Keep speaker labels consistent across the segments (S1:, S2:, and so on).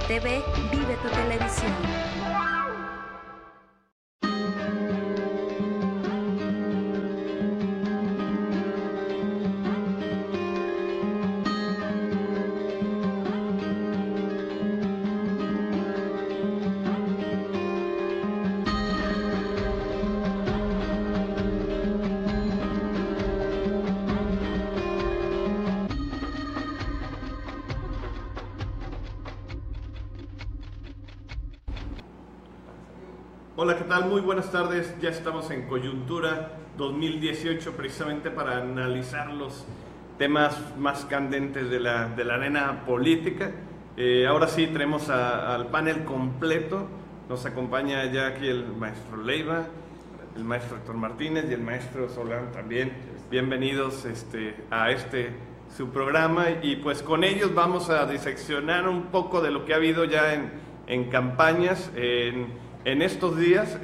S1: TV vive tu televisión.
S2: Hola, ¿qué tal? Muy buenas tardes. Ya estamos en Coyuntura 2018 precisamente para analizar los temas más candentes de la arena política. Ahora sí tenemos al panel completo. Nos acompaña ya aquí el maestro Leiva, el maestro Héctor Martínez y el maestro Solán también. Bienvenidos a su programa, y pues con ellos vamos a diseccionar un poco de lo que ha habido ya en campañas en estos días.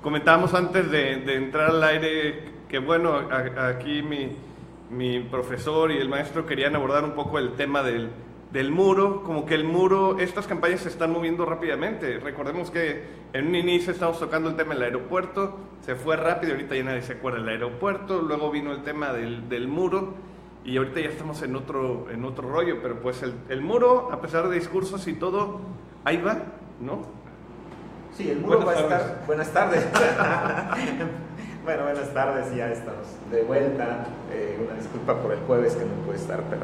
S2: Comentábamos antes de entrar al aire que bueno, aquí mi profesor y el maestro querían abordar un poco el tema del muro, como que el muro, estas campañas se están moviendo rápidamente. Recordemos que en un inicio estábamos tocando el tema del aeropuerto, se fue rápido, ahorita ya nadie se acuerda del aeropuerto, luego vino el tema del muro, y ahorita ya estamos en otro rollo, pero pues el muro, a pesar de discursos y todo, ahí va, ¿no?
S3: Sí, el muro va a estar... Buenas tardes. Bueno, buenas tardes, ya estamos de vuelta. Una disculpa por el jueves que no pude estar, pero...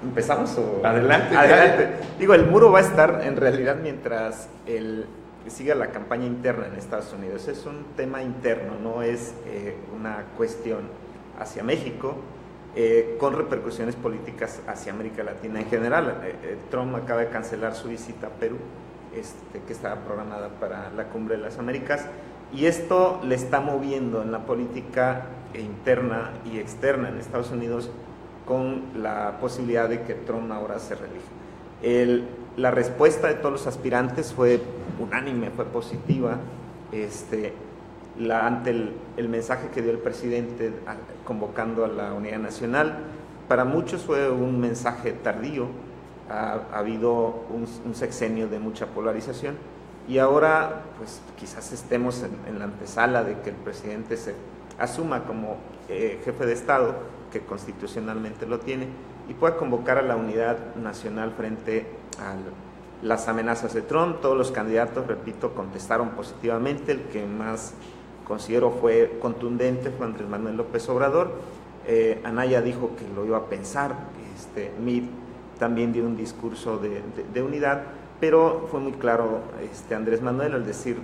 S3: ¿Empezamos o...?
S2: Adelante.
S3: Digo, el muro va a estar en realidad mientras siga la campaña interna en Estados Unidos. Es un tema interno, no es una cuestión hacia México, con repercusiones políticas hacia América Latina en general. Trump acaba de cancelar su visita a Perú, que estaba programada para la Cumbre de las Américas, y esto le está moviendo en la política interna y externa en Estados Unidos, con la posibilidad de que Trump ahora se reelija. La respuesta de todos los aspirantes fue unánime, fue positiva, ante el mensaje que dio el presidente convocando a la unidad nacional. Para muchos fue un mensaje tardío. Ha habido un sexenio de mucha polarización, y ahora pues quizás estemos en la antesala de que el presidente se asuma como jefe de Estado, que constitucionalmente lo tiene, y pueda convocar a la unidad nacional frente a las amenazas de Trump. Todos los candidatos, repito, contestaron positivamente. El que más considero fue contundente fue Andrés Manuel López Obrador. Anaya dijo que lo iba a pensar. Meade también dio un discurso de unidad, pero fue muy claro Andrés Manuel al decir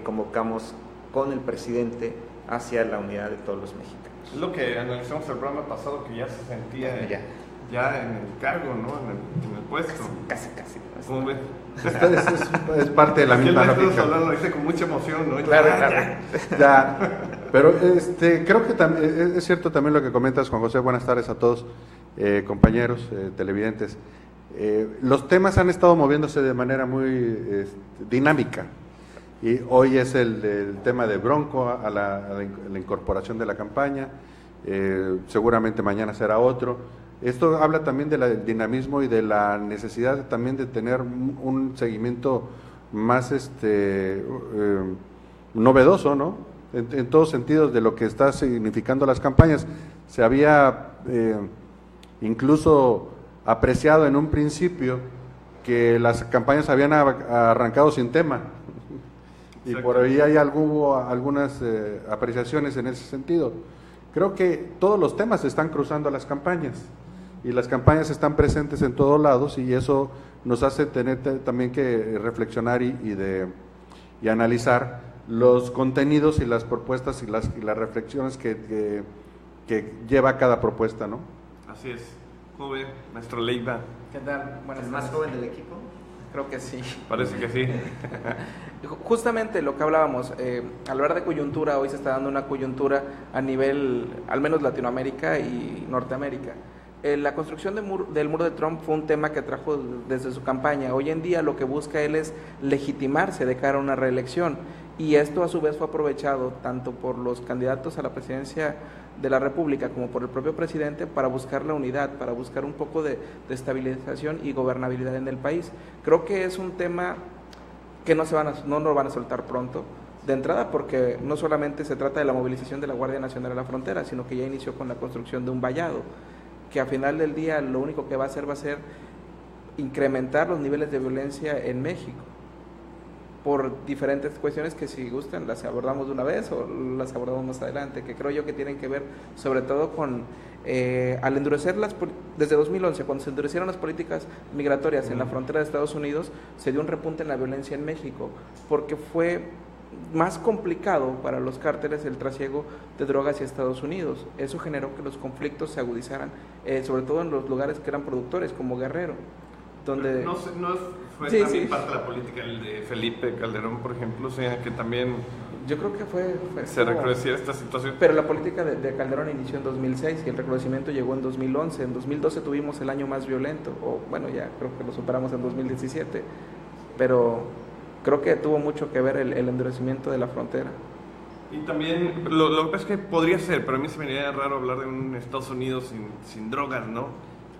S3: convocamos con el presidente hacia la unidad de todos los mexicanos.
S2: Es lo que analizamos el programa pasado, que ya se sentía ya en el cargo, ¿no? En el puesto.
S3: Casi.
S2: ¿Cómo ves?
S4: Es parte de la misma lógica.
S2: Lo dice con mucha emoción, ¿no?
S3: Claro.
S4: Ya. Pero creo que también es cierto también lo que comentas, Juan José. Buenas tardes a todos, compañeros, televidentes. Los temas han estado moviéndose de manera muy dinámica, y hoy es el tema de Bronco a la incorporación de la campaña. Seguramente mañana será otro. Esto habla también del dinamismo y de la necesidad también de tener un seguimiento más novedoso, ¿no? En todos sentidos de lo que está significando las campañas. Se había incluso apreciado en un principio que las campañas habían arrancado sin tema, y por ahí hubo algunas apreciaciones en ese sentido. Creo que todos los temas están cruzando las campañas, y las campañas están presentes en todos lados, y eso nos hace tener también que reflexionar y analizar los contenidos y las propuestas y las reflexiones que lleva cada propuesta, ¿no?
S2: Así es. ¿Cómo ve, maestro Leiva?
S5: ¿Qué tal? Buenas
S3: ¿El más
S5: tardes.
S3: joven del equipo?
S5: Creo que sí.
S2: Parece que sí.
S5: Justamente lo que hablábamos, al hablar de coyuntura, hoy se está dando una coyuntura a nivel, al menos Latinoamérica y Norteamérica. La construcción del muro de Trump fue un tema que trajo desde su campaña. Hoy en día lo que busca él es legitimarse de cara a una reelección. Y esto a su vez fue aprovechado tanto por los candidatos a la presidencia de la República como por el propio presidente para buscar la unidad, para buscar un poco de estabilización y gobernabilidad en el país. Creo que es un tema que no nos van a soltar pronto, de entrada porque no solamente se trata de la movilización de la Guardia Nacional a la frontera, sino que ya inició con la construcción de un vallado, que al final del día lo único que va a ser incrementar los niveles de violencia en México, por diferentes cuestiones que si gustan las abordamos de una vez o las abordamos más adelante, que creo yo que tienen que ver sobre todo con al endurecer desde 2011, cuando se endurecieron las políticas migratorias en la frontera de Estados Unidos, se dio un repunte en la violencia en México, porque fue más complicado para los cárteles el trasiego de drogas hacia Estados Unidos. Eso generó que los conflictos se agudizaran, sobre todo en los lugares que eran productores, como Guerrero, donde...
S2: No fue también parte de la política el de Felipe Calderón, por ejemplo, o sea, que también...
S5: Yo creo que fue
S2: se recrudeciera esta situación.
S5: Pero la política de Calderón inició en 2006 y el recrudecimiento llegó en 2011. En 2012 tuvimos el año más violento, o bueno, ya creo que lo superamos en 2017, pero creo que tuvo mucho que ver el endurecimiento de la frontera.
S2: Y también, lo que pasa es que podría ser, pero a mí se me haría raro hablar de un Estados Unidos sin drogas, ¿no?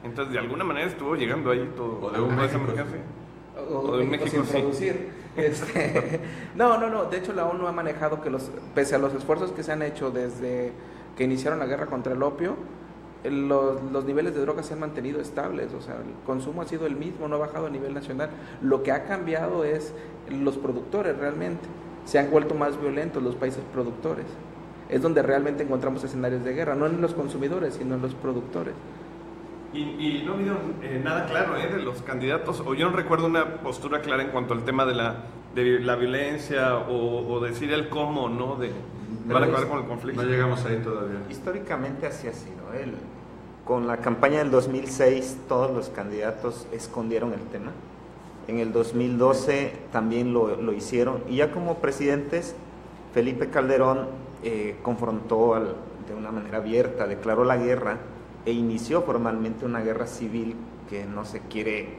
S2: Entonces, de alguna manera estuvo llegando ahí todo.
S4: O de un México.
S5: O de México sin producir. No, de hecho la ONU ha manejado que pese a los esfuerzos que se han hecho desde que iniciaron la guerra contra el opio, los niveles de drogas se han mantenido estables, o sea, el consumo ha sido el mismo, no ha bajado a nivel nacional. Lo que ha cambiado es los productores realmente, se han vuelto más violentos los países productores. Es donde realmente encontramos escenarios de guerra, no en los consumidores, sino en los productores.
S2: Y no ha habido nada claro de los candidatos, o yo no recuerdo una postura clara en cuanto al tema de la violencia o decir el cómo, ¿no? Van a acabar con el conflicto.
S4: No llegamos ahí todavía.
S3: Históricamente así ha sido. Con la campaña del 2006 todos los candidatos escondieron el tema. En el 2012 también lo hicieron. Y ya como presidentes, Felipe Calderón confrontó de una manera abierta, declaró la guerra e inició formalmente una guerra civil que no se quiere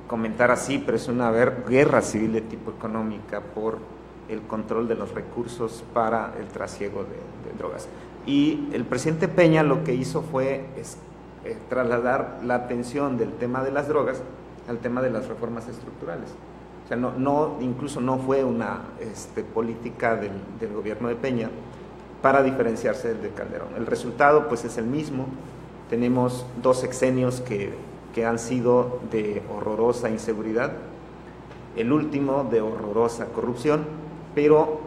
S3: comentar así, pero es una guerra civil de tipo económica por el control de los recursos para el trasiego de drogas. Y el presidente Peña lo que hizo fue trasladar la atención del tema de las drogas al tema de las reformas estructurales. O sea, incluso no fue una política del gobierno de Peña para diferenciarse del de Calderón. El resultado pues es el mismo. Tenemos 2 sexenios que han sido de horrorosa inseguridad, el último de horrorosa corrupción, pero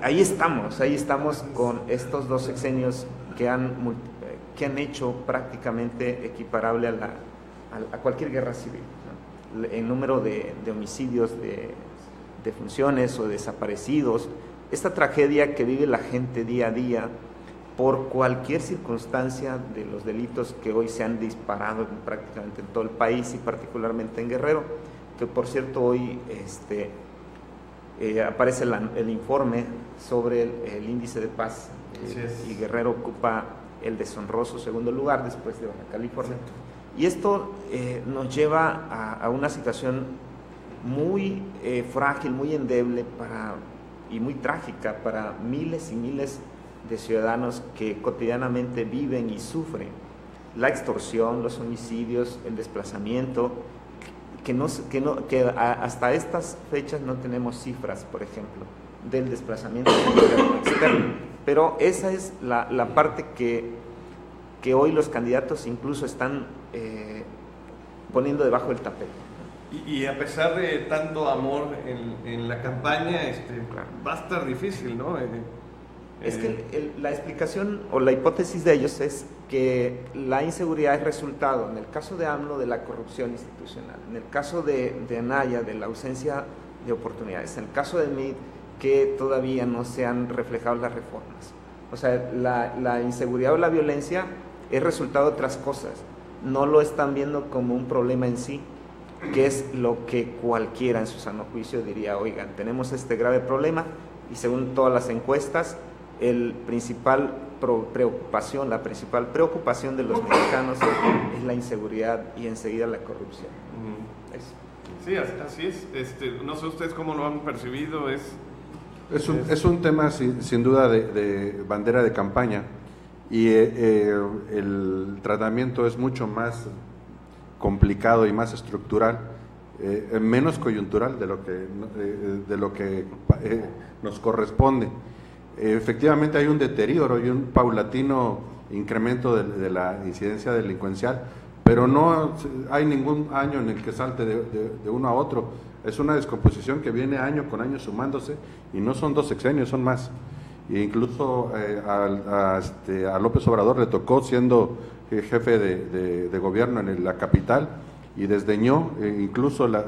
S3: ahí estamos con estos 2 sexenios que han hecho prácticamente equiparable a cualquier guerra civil, ¿no? El número de homicidios, de defunciones o desaparecidos, esta tragedia que vive la gente día a día por cualquier circunstancia de los delitos que hoy se han disparado prácticamente en todo el país y particularmente en Guerrero, que por cierto hoy aparece el informe sobre el índice de paz y Guerrero ocupa el deshonroso segundo lugar después de Baja California. Y esto nos lleva a una situación muy frágil, muy endeble y muy trágica para miles y miles de ciudadanos que cotidianamente viven y sufren la extorsión, los homicidios, el desplazamiento, que hasta estas fechas no tenemos cifras, por ejemplo, del desplazamiento externo. Pero esa es la parte que hoy los candidatos incluso están poniendo debajo del tapete.
S2: Y a pesar de tanto amor en la campaña,
S3: Claro.
S2: va a estar difícil, ¿no?
S3: Es que la explicación o la hipótesis de ellos es que la inseguridad es resultado, en el caso de AMLO, de la corrupción institucional, en el caso de Anaya, de la ausencia de oportunidades, en el caso de Meade, que todavía no se han reflejado las reformas. O sea, la inseguridad o la violencia es resultado de otras cosas, no lo están viendo como un problema en sí, que es lo que cualquiera en su sano juicio diría, oigan, tenemos este grave problema y según todas las encuestas, la principal preocupación de los mexicanos es la inseguridad y enseguida la corrupción.
S2: Sí, así es. No sé ustedes cómo lo han percibido,
S4: Es un tema sin duda de bandera de campaña, y el tratamiento es mucho más complicado y más estructural, menos coyuntural de lo que nos corresponde. Efectivamente hay un deterioro y un paulatino incremento de la incidencia delincuencial, pero no hay ningún año en el que salte de uno a otro. Es una descomposición que viene año con año sumándose, y no son 2 sexenios, son más. E incluso a López Obrador le tocó, siendo jefe de gobierno en la capital, y desdeñó incluso las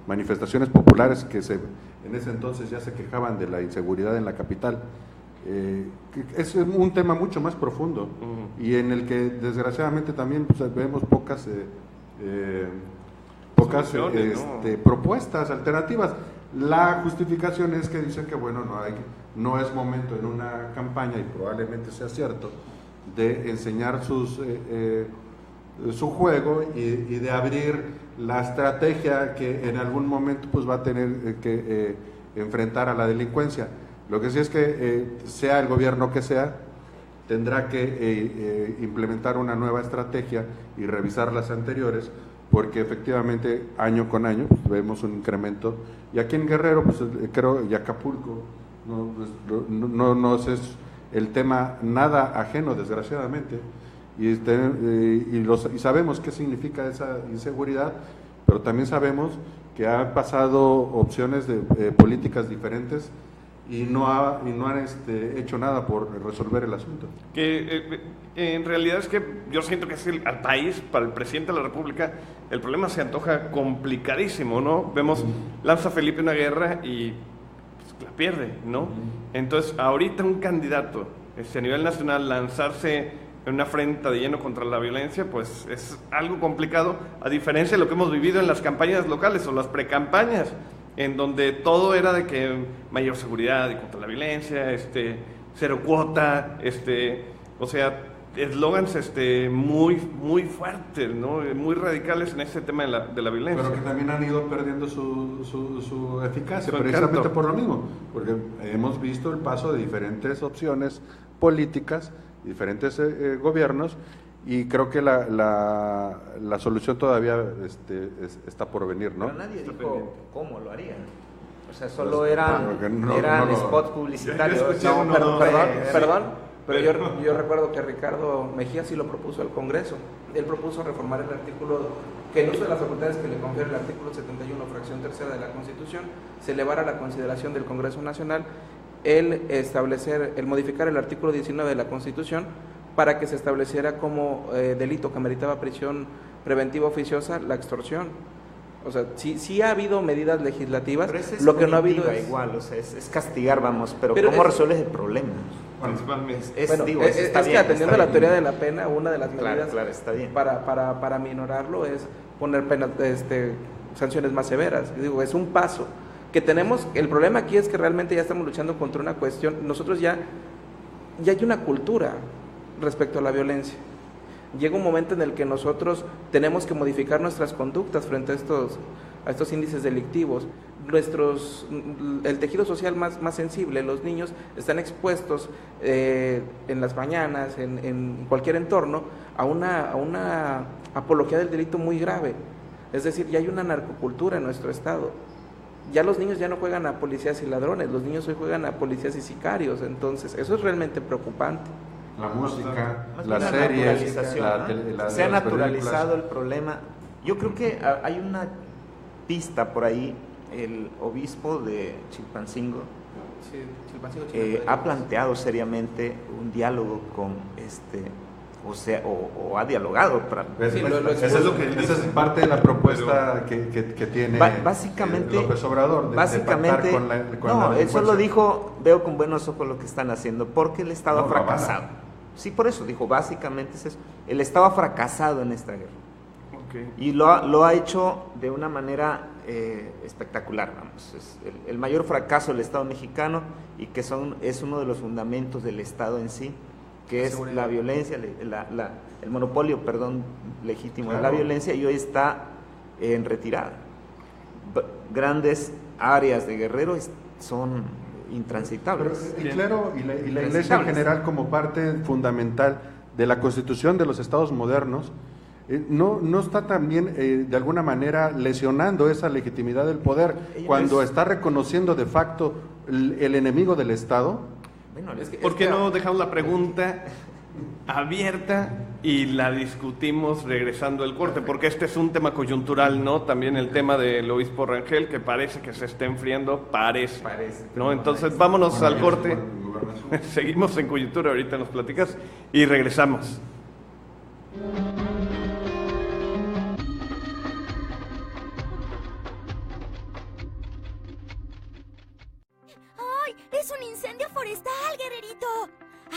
S4: manifestaciones populares que en ese entonces ya se quejaban de la inseguridad en la capital. Es un tema mucho más profundo, y en el que desgraciadamente también pues, vemos pocas propuestas alternativas. La justificación es que dicen que bueno, no es momento en una campaña, y probablemente sea cierto, de enseñar su juego y de abrir la estrategia que en algún momento pues va a tener que enfrentar a la delincuencia. Lo que sí es que sea el gobierno que sea, tendrá que implementar una nueva estrategia y revisar las anteriores, porque efectivamente año con año pues, vemos un incremento, y aquí en Guerrero pues creo, y Acapulco no es el tema nada ajeno, desgraciadamente, y sabemos qué significa esa inseguridad, pero también sabemos que han pasado opciones de políticas diferentes y no han hecho nada por resolver el asunto.
S2: Que en realidad es que yo siento que es al país, para el presidente de la República, el problema se antoja complicadísimo, ¿no? Vemos, lanza Felipe una guerra y pues, la pierde, ¿no? Entonces, ahorita un candidato a nivel nacional lanzarse en una afrenta de lleno contra la violencia, pues es algo complicado, a diferencia de lo que hemos vivido en las campañas locales o las precampañas, en donde todo era de que mayor seguridad y contra la violencia, cero cuota, o sea, eslogans muy fuertes, ¿no? Muy radicales en ese tema de la violencia.
S4: Pero que también han ido perdiendo su eficacia,
S2: Su
S4: precisamente
S2: encanto.
S4: por lo mismo, porque hemos visto el paso de diferentes opciones políticas, diferentes gobiernos, y creo que la solución todavía está por venir, ¿no?
S3: Pero nadie
S2: Está
S3: dijo
S2: pendiente.
S3: cómo lo harían. O sea, solo eran
S4: no,
S3: spots publicitarios.
S2: Yo escuché
S3: No,
S2: uno,
S3: pero-
S2: dos,
S5: Perdón, pero yo recuerdo que Ricardo Mejía sí lo propuso al Congreso. Él propuso reformar el artículo, que en uso de las facultades que le confiere el artículo 71, fracción tercera de la Constitución, se elevara a la consideración del Congreso Nacional el modificar el artículo 19 de la Constitución para que se estableciera como delito que meritaba prisión preventiva oficiosa la extorsión. O sea, sí ha habido medidas legislativas,
S3: Pero esa es
S5: lo que no ha habido
S3: punitiva
S5: es...
S3: igual, o sea, es castigar, vamos, pero
S5: Pero
S3: ¿cómo
S5: es-
S3: resuelves el problema?
S2: Principalmente.
S5: Bueno,
S3: Eso está
S5: es que
S3: bien,
S5: atendiendo
S3: está
S5: a la
S3: bien.
S5: teoría de la pena, una de las medidas
S3: Claro, está bien.
S5: para minorarlo es poner penas, sanciones más severas. Digo, es un paso que tenemos. El problema aquí es que realmente ya estamos luchando contra una cuestión. Nosotros ya hay una cultura respecto a la violencia. Llega un momento en el que nosotros tenemos que modificar nuestras conductas frente a estos índices delictivos. El tejido social más sensible, los niños están expuestos en las mañanas, en cualquier entorno, a una apología del delito muy grave. Es decir, ya hay una narcocultura en nuestro estado. Ya los niños ya no juegan a policías y ladrones, los niños hoy juegan a policías y sicarios. Entonces, eso es realmente preocupante.
S4: La música,
S3: Más
S4: las
S3: bien la
S4: series,
S3: naturalización, ¿no? Se ha
S4: las
S3: naturalizado
S4: películas.
S3: el problema. Yo creo que hay una pista por ahí. El obispo de Chilpancingo ha planteado seriamente un diálogo con o ha dialogado
S5: Sí, lo
S4: Esa es parte de la propuesta que tiene
S3: básicamente
S4: López Obrador, de
S3: básicamente
S4: pactar con
S3: no,
S4: la
S3: él solo
S4: delincuencia.
S3: dijo, veo con buenos ojos lo que están haciendo, porque el Estado
S4: No,
S3: ha fracasado. Sí, por eso dijo, básicamente es eso. El Estado ha fracasado en esta guerra.
S2: Okay.
S3: Y lo ha hecho de una manera espectacular, vamos. Es el mayor fracaso del Estado mexicano, y que es uno de los fundamentos del Estado en sí, que es la violencia, el monopolio, legítimo de la violencia, y hoy está en retirada. Grandes áreas de Guerrero son intransitables.
S4: El clero y la Iglesia en general, como parte fundamental de la constitución de los estados modernos, no está también de alguna manera lesionando esa legitimidad del poder cuando está reconociendo de facto el enemigo del Estado.
S3: Bueno,
S2: ¿Por qué no dejamos la pregunta abierta y la discutimos regresando al corte? Porque este es un tema coyuntural, ¿no? También el tema del obispo Rangel, que parece que se está enfriando, parece ¿no? Entonces vámonos al corte. Seguimos en coyuntura, ahorita nos platicas y regresamos.
S1: ¡Ay! ¡Es un incendio forestal, guerrerito!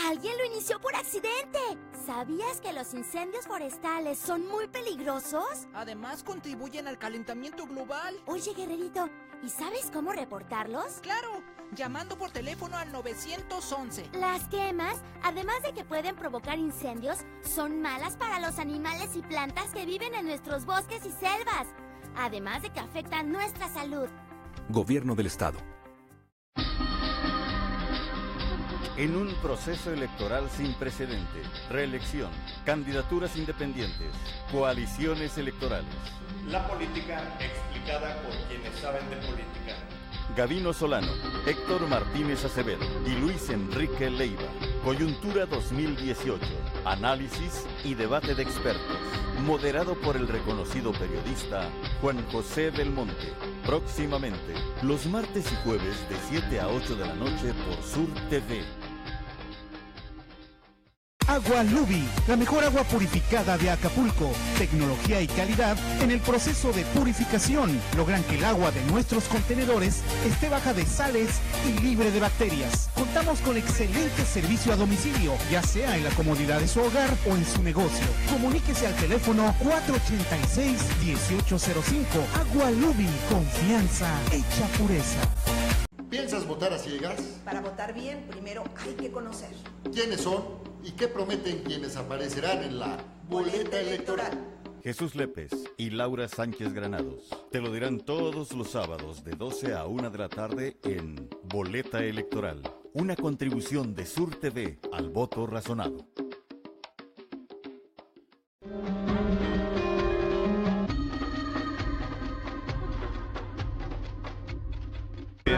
S1: ¡Alguien lo inició por accidente! ¿Sabías que los incendios forestales son muy peligrosos?
S6: Además, contribuyen al calentamiento global.
S1: Oye, guerrerito, ¿y sabes cómo reportarlos?
S6: Claro, llamando por teléfono al 911.
S1: Las quemas, además de que pueden provocar incendios, son malas para los animales y plantas que viven en nuestros bosques y selvas. Además de que afectan nuestra salud.
S7: Gobierno del Estado.
S8: En un proceso electoral sin precedente, reelección, candidaturas independientes, coaliciones electorales.
S2: La política explicada por quienes saben de política.
S8: Gabino Solano, Héctor Martínez Acevedo y Luis Enrique Leiva. Coyuntura 2018. Análisis y debate de expertos. Moderado por el reconocido periodista Juan José del Monte. Próximamente, los martes y jueves de 7 a 8 de la noche por Sur TV.
S9: Agua Lubi, la mejor agua purificada de Acapulco. Tecnología y calidad en el proceso de purificación. Logran que el agua de nuestros contenedores esté baja de sales y libre de bacterias. Contamos con excelente servicio a domicilio, ya sea en la comodidad de su hogar o en su negocio. Comuníquese al teléfono 486-1805. Agua Lubi, confianza hecha pureza.
S10: ¿Piensas votar a ciegas?
S11: Para votar bien, primero hay que conocer.
S10: ¿Quiénes son y qué prometen quienes aparecerán en la boleta electoral?
S8: Jesús Lépez y Laura Sánchez Granados te lo dirán todos los sábados de 12 a 1 de la tarde en Boleta Electoral, una contribución de Sur TV al voto razonado.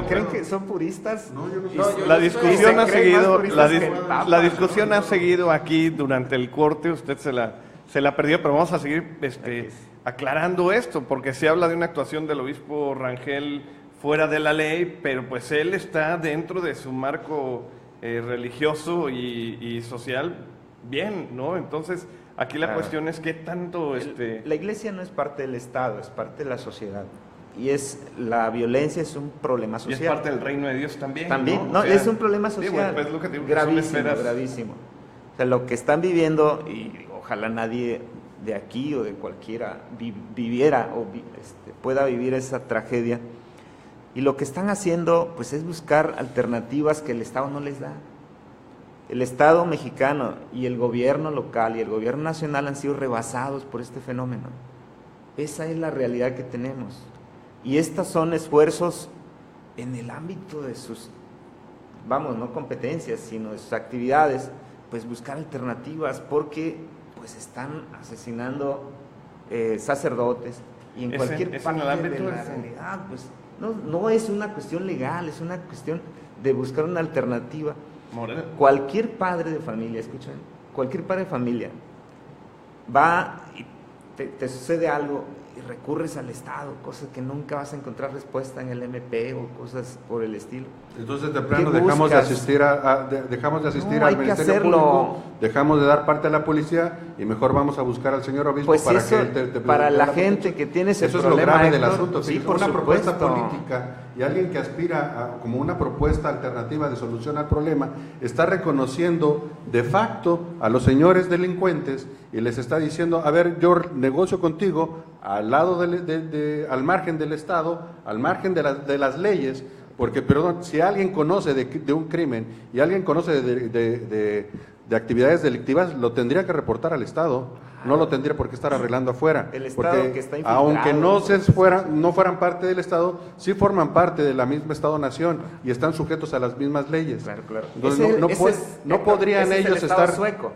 S3: ¿Creen que son puristas?
S4: No, yo no sé.
S5: No, yo
S2: La
S5: no
S2: discusión ha
S3: se creen más
S2: seguido,
S3: puristas que el Papa,
S2: la discusión ha seguido aquí durante el corte, usted se la perdió, pero vamos a seguir aclarando esto, porque se habla de una actuación del obispo Rangel fuera de la ley, pero pues él está dentro de su marco religioso y social bien, ¿no? Entonces, aquí la cuestión es qué tanto...
S3: La iglesia no es parte del Estado, es parte de la sociedad. Y la violencia es un problema social.
S2: Y es parte del reino de Dios también.
S3: También,
S2: ¿no?
S3: no,
S2: O sea,
S3: es un problema social,
S2: bueno, pues lo que digo, que son
S3: gravísimo,
S2: esferas.
S3: gravísimo. O sea, lo que están viviendo, y ojalá nadie de aquí o de cualquiera viviera o pueda vivir esa tragedia, y lo que están haciendo pues es buscar alternativas que el Estado no les da. El Estado mexicano y el gobierno local y el gobierno nacional han sido rebasados por este fenómeno. Esa es la realidad que tenemos. Y estos son esfuerzos en el ámbito de sus, no competencias, sino de sus actividades, pues buscar alternativas, porque pues están asesinando sacerdotes, y en cualquier parte de la realidad, pues no es una cuestión legal, es una cuestión de buscar una alternativa.
S2: Morena.
S3: Cualquier padre de familia, escuchen, cualquier padre de familia va y te sucede algo y recurres al Estado, cosas que nunca vas a encontrar respuesta en el MP o cosas por el estilo.
S4: Entonces, de plano,
S3: ¿Qué
S4: dejamos de
S3: buscas?
S4: asistir
S3: No, hay
S4: al
S3: que
S4: Ministerio
S3: hacerlo.
S4: Público, dejamos de dar parte a la policía y mejor vamos a buscar al señor obispo
S3: Pues
S4: para
S3: eso,
S4: que él te
S3: para la
S4: protección.
S3: gente que tiene ese
S4: Eso
S3: problema,
S4: es lo grave del
S3: Héctor,
S4: asunto.
S3: sí,
S4: Si
S3: por
S4: una propuesta
S3: supuesto.
S4: política y alguien que aspira como una propuesta alternativa de solución al problema está reconociendo de facto a los señores delincuentes y les está diciendo, a ver, yo negocio contigo al lado al margen del Estado, al margen de las leyes, porque, perdón, si alguien conoce de un crimen y alguien conoce de de actividades delictivas lo tendría que reportar al Estado, no lo tendría por qué estar arreglando afuera.
S3: El Estado
S4: porque
S3: que está infiltrado,
S4: aunque no fueran parte del Estado, sí forman parte de la misma Estado-nación y están sujetos a las mismas leyes.
S3: Claro, claro.
S4: Entonces, no podrían
S3: ese es
S4: ellos
S3: el Estado
S4: estar...
S3: sueco.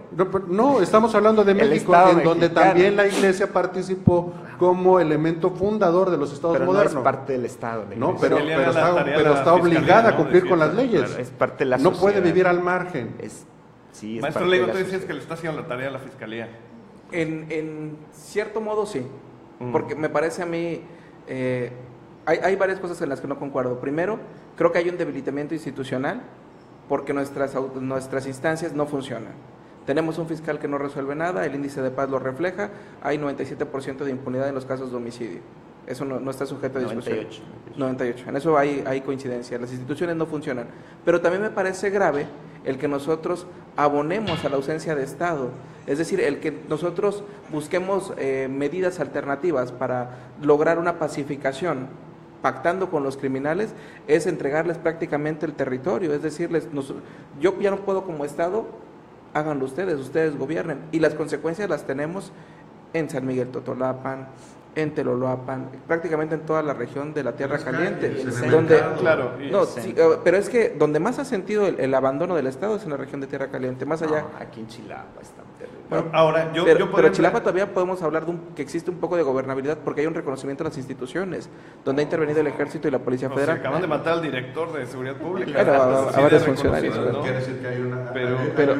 S4: No, estamos hablando de México, en donde también la Iglesia participó como elemento fundador de los Estados
S3: pero
S4: modernos.
S3: no es parte del Estado.
S4: No, pero está obligada a cumplir con las leyes.
S3: Claro, es parte de la
S4: no
S3: sociedad.
S4: puede vivir al margen.
S3: Sí, es
S2: Maestro
S3: parte
S2: Leiva,
S3: de
S2: tú
S3: la
S2: decías
S3: sociedad.
S2: que le está haciendo la tarea a la Fiscalía.
S5: En cierto modo sí, porque me parece a mí, hay varias cosas en las que no concuerdo. Primero, creo que hay un debilitamiento institucional porque nuestras instancias no funcionan. Tenemos un fiscal que no resuelve nada, el índice de paz lo refleja, hay 97% de impunidad en los casos de homicidio. Eso no está sujeto a discusión. 98. En eso hay coincidencia. Las instituciones no funcionan. Pero también me parece grave el que nosotros abonemos a la ausencia de Estado. Es decir, el que nosotros busquemos medidas alternativas para lograr una pacificación pactando con los criminales, es entregarles prácticamente el territorio. Es decirles, yo ya no puedo como Estado, háganlo ustedes gobiernen. Y las consecuencias las tenemos en San Miguel Totolapan, en Teloloapan, prácticamente en toda la región de la Tierra Caliente, pero es que donde más ha sentido el abandono del Estado es en la región de Tierra Caliente, más allá.
S3: Aquí en Chilapa está terrible.
S2: Bueno, ahora,
S5: pero Chilapa todavía podemos hablar que existe un poco de gobernabilidad porque hay un reconocimiento de las instituciones, donde ha intervenido el Ejército y la Policía Federal.
S2: Acaban de matar al director de Seguridad Pública.
S5: Pero a varios funcionarios.
S4: ¿No? Quiere decir que hay un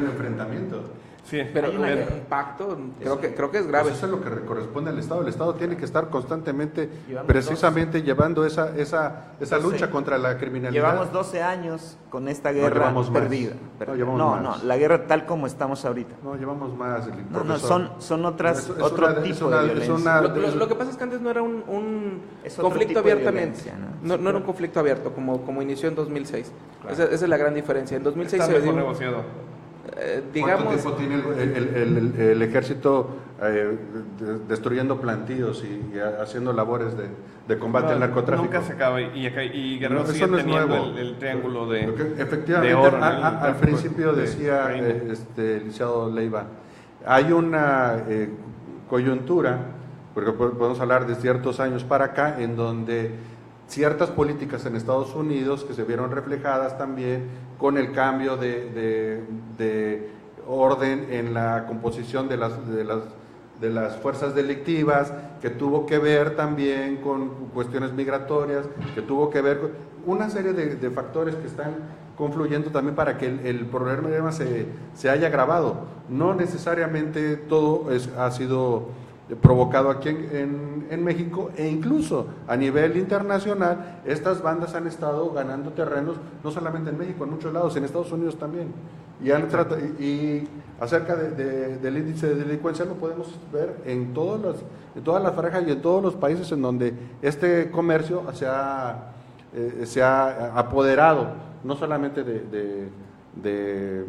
S4: enfrentamiento.
S2: Sí,
S5: pero hay un pacto, creo que es grave.
S4: Pues eso es lo que corresponde al Estado. El Estado tiene que estar constantemente, precisamente llevando esa lucha contra la criminalidad.
S3: Llevamos 12 años con esta guerra perdida. La guerra tal como estamos ahorita.
S4: No, llevamos más.
S3: Son otro tipo de violencia.
S5: Lo que pasa es que antes no era un conflicto abiertamente. No era un conflicto abierto como inició en 2006. Claro. Esa es la gran diferencia. En 2006
S2: está mejor negociado.
S4: ¿Cuánto tiempo tiene el ejército destruyendo plantíos y haciendo labores de combate al narcotráfico?
S2: Nunca se acaba y Guerrero sigue teniendo el triángulo de
S4: efectivamente,
S2: de oro.
S4: Al principio decía licenciado Leiva, hay una coyuntura, porque podemos hablar de ciertos años para acá, en donde ciertas políticas en Estados Unidos que se vieron reflejadas también con el cambio de orden en la composición de las fuerzas delictivas, que tuvo que ver también con cuestiones migratorias, que tuvo que ver con una serie de factores que están confluyendo también para que el problema se haya agravado. No necesariamente todo ha sido provocado aquí en México, e incluso a nivel internacional estas bandas han estado ganando terrenos, no solamente en México, en muchos lados, en Estados Unidos también, y acerca del índice de delincuencia lo podemos ver en todas las franjas y en todos los países en donde este comercio se ha apoderado, no solamente de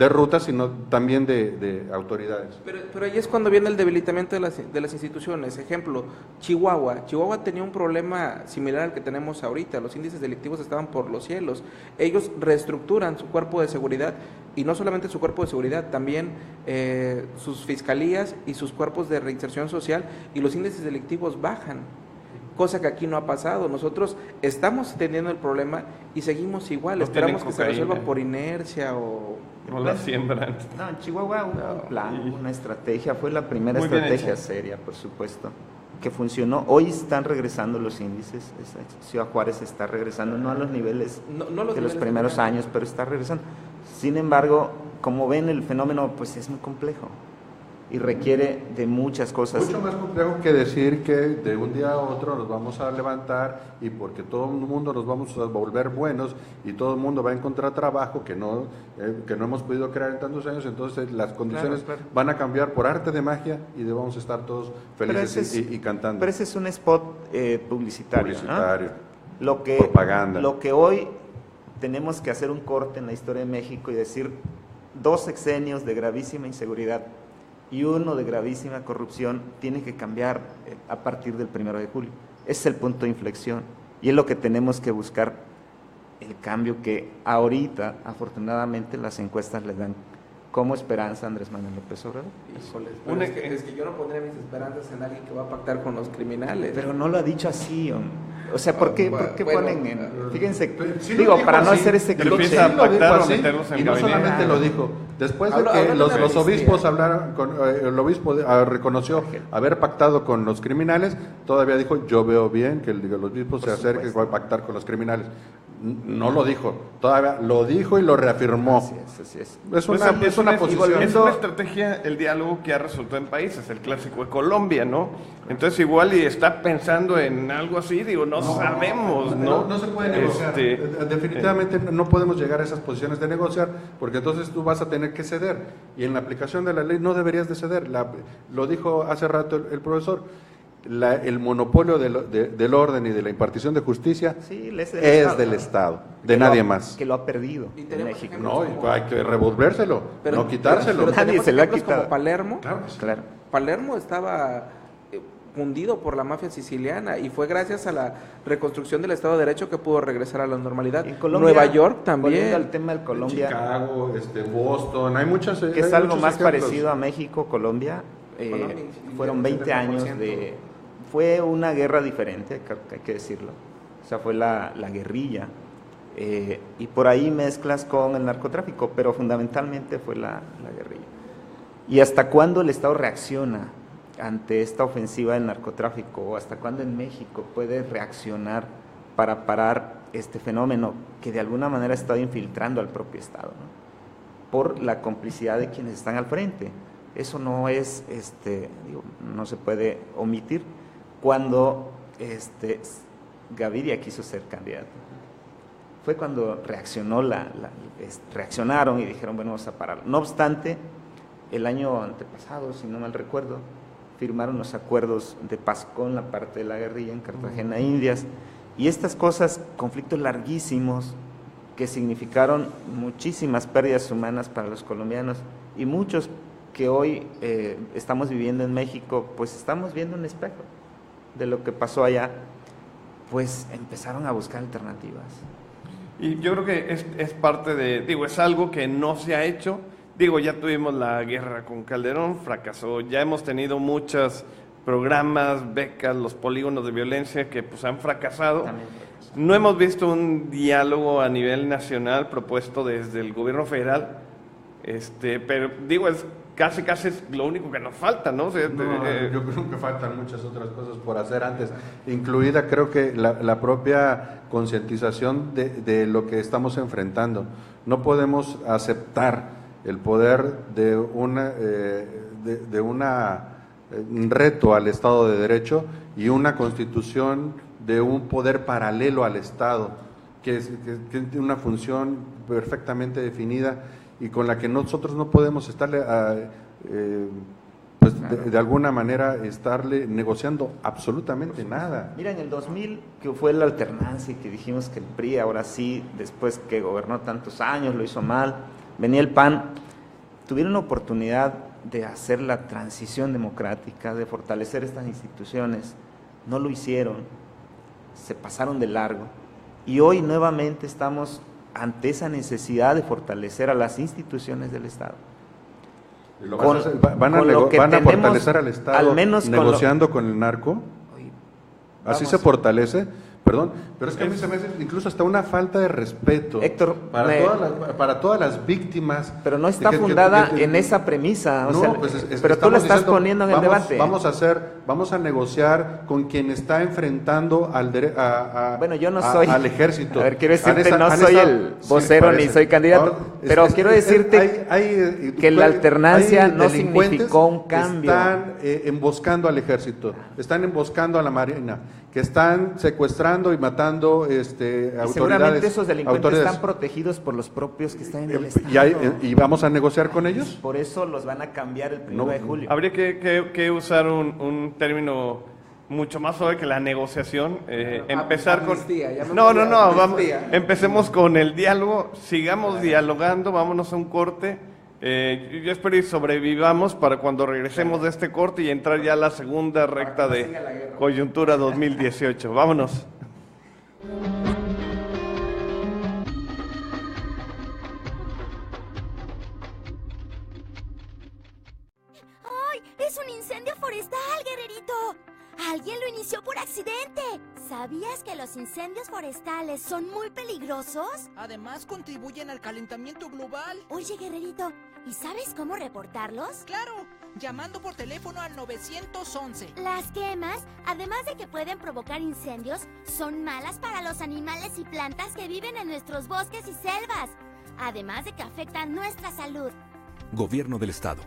S4: rutas, sino también de autoridades.
S5: Pero ahí es cuando viene el debilitamiento de las instituciones. Ejemplo, Chihuahua tenía un problema similar al que tenemos ahorita. Los índices delictivos estaban por los cielos. Ellos reestructuran su cuerpo de seguridad, y no solamente su cuerpo de seguridad, también sus fiscalías y sus cuerpos de reinserción social, y los índices delictivos bajan, cosa que aquí no ha pasado. Nosotros estamos teniendo el problema y seguimos igual, esperamos que se resuelva por inercia o...
S2: No la siembran.
S3: No, en Chihuahua hubo un plan, una estrategia, fue la primera estrategia seria, por supuesto, que funcionó. Hoy están regresando los índices, Ciudad Juárez está regresando, no a los niveles de los primeros años, pero está regresando. Sin embargo, como ven, el fenómeno pues es muy complejo y requiere de muchas cosas.
S4: Mucho más complejo que decir que de un día a otro nos vamos a levantar y porque todo el mundo nos vamos a volver buenos y todo el mundo va a encontrar trabajo que no hemos podido crear en tantos años, entonces las condiciones van a cambiar por arte de magia y vamos a estar todos felices y cantando.
S3: Pero ese es un spot publicitario. ¿No?
S4: Propaganda.
S3: Lo que hoy tenemos que hacer un corte en la historia de México y decir 2 sexenios de gravísima inseguridad y uno de gravísima corrupción tiene que cambiar a partir del 1 de julio. Ese es el punto de inflexión y es lo que tenemos que buscar, el cambio que ahorita afortunadamente las encuestas les dan como esperanza Andrés Manuel López Obrador.
S5: Híjole, es que yo no pondría mis esperanzas en alguien que va a pactar con los criminales.
S3: Pero no lo ha dicho así, hombre. O sea, ¿por qué ponen en...? Fíjense,
S4: sí
S3: digo, para no
S4: así,
S3: hacer ese cliché.
S2: empieza a pactar o
S4: así,
S2: meterlos en
S4: y no
S2: gabinete.
S4: solamente lo dijo, después de que los obispos hablaron, el obispo reconoció haber pactado con los criminales, todavía dijo, yo veo bien que el obispo se acerque a pactar con los criminales. No lo dijo, todavía lo dijo y lo reafirmó.
S3: Así es.
S4: Es una posición.
S2: Es una estrategia, el diálogo que ha resultado en países, el clásico de Colombia, ¿no? Entonces igual y está pensando en algo así, digo, no sabemos, ¿no?
S4: No se puede negociar. Definitivamente no podemos llegar a esas posiciones de negociar, porque entonces tú vas a tener que ceder. Y en la aplicación de la ley no deberías de ceder. Lo dijo hace rato el profesor. El monopolio del orden y de la impartición de justicia es del Estado, de nadie más.
S3: Que lo ha perdido en México.
S4: No, hay que revolvérselo, no quitárselo.
S5: Pero
S3: Nadie se lo ha
S5: ejemplos
S3: quitado.
S5: como Palermo.
S3: Claro.
S5: Palermo estaba hundido por la mafia siciliana y fue gracias a la reconstrucción del Estado de Derecho que pudo regresar a la normalidad.
S3: En Colombia,
S5: Nueva York también.
S3: Volviendo al tema del Colombia.
S4: Chicago, Boston, hay muchas.
S3: Que es algo más parecido a México, Colombia. Fueron 20 años de... Fue una guerra diferente, hay que decirlo. O sea, fue la guerrilla. Y por ahí mezclas con el narcotráfico, pero fundamentalmente fue la guerrilla. ¿Y hasta cuándo el Estado reacciona ante esta ofensiva del narcotráfico? ¿O hasta cuándo en México puede reaccionar para parar este fenómeno que de alguna manera ha estado infiltrando al propio Estado, ¿no? Por la complicidad de quienes están al frente? Eso no es, no se puede omitir. Cuando Gaviria quiso ser candidato, fue cuando reaccionaron y dijeron, bueno, vamos a pararlo. No obstante, el año antepasado, si no mal recuerdo, firmaron los acuerdos de paz con la parte de la guerrilla en Cartagena, Indias, y estas cosas, conflictos larguísimos que significaron muchísimas pérdidas humanas para los colombianos, y muchos que hoy estamos viviendo en México, pues estamos viendo un espejo de lo que pasó allá, pues empezaron a buscar alternativas.
S2: Y yo creo que es parte de, es algo que no se ha hecho. Ya tuvimos la guerra con Calderón, fracasó. Ya hemos tenido muchos programas, becas, los polígonos de violencia que pues han fracasado. No hemos visto un diálogo a nivel nacional propuesto desde el gobierno federal, pero es casi es lo único que nos falta, ¿no? Yo
S4: creo que faltan muchas otras cosas por hacer antes, incluida creo que la propia concientización de lo que estamos enfrentando. No podemos aceptar el poder de un reto al Estado de Derecho y una constitución de un poder paralelo al Estado, que tiene una función perfectamente definida y con la que nosotros no podemos estarle, de alguna manera, estarle negociando absolutamente nada.
S3: Mira, en el 2000, que fue la alternancia y que dijimos que el PRI, ahora sí, después que gobernó tantos años, lo hizo mal, venía el PAN, tuvieron la oportunidad de hacer la transición democrática, de fortalecer estas instituciones, no lo hicieron, se pasaron de largo, y hoy nuevamente estamos ante esa necesidad de fortalecer a las instituciones del Estado.
S4: ¿Van a fortalecer al Estado
S3: al menos
S4: negociando con el narco? ¿Así se fortalece? Perdón, pero es que a mí se me hace incluso hasta una falta de respeto,
S3: Héctor,
S4: para todas las víctimas.
S3: Pero no está fundada en esa premisa, pero tú la estás poniendo en el debate.
S4: Vamos a negociar con quien está enfrentando al al ejército.
S3: A ver, quiero decirte, no soy el vocero ni soy candidato, pero quiero decirte que la alternancia no significó un cambio.
S4: Están emboscando al ejército, están emboscando a la marina, que están secuestrando y matando autoridades.
S3: Seguramente esos delincuentes están protegidos por los propios que están en el Estado.
S4: ¿Y vamos a negociar con ellos?
S3: Por eso los van a cambiar el 1 de julio.
S2: Habría que usar un término mucho más suave que la negociación. Empezar con... Empecemos con el diálogo, sigamos dialogando, vámonos a un corte. Yo espero y sobrevivamos para cuando regresemos de este corte y entrar ya a la segunda recta de Coyuntura 2018. Vámonos.
S1: inició por accidente. ¿Sabías que los incendios forestales son muy peligrosos?
S6: Además, contribuyen al calentamiento global.
S1: Oye, guerrerito, ¿y sabes cómo reportarlos?
S6: Claro, llamando por teléfono al 911.
S1: Las quemas, además de que pueden provocar incendios, son malas para los animales y plantas que viven en nuestros bosques y selvas, además de que afectan nuestra salud.
S7: Gobierno del Estado.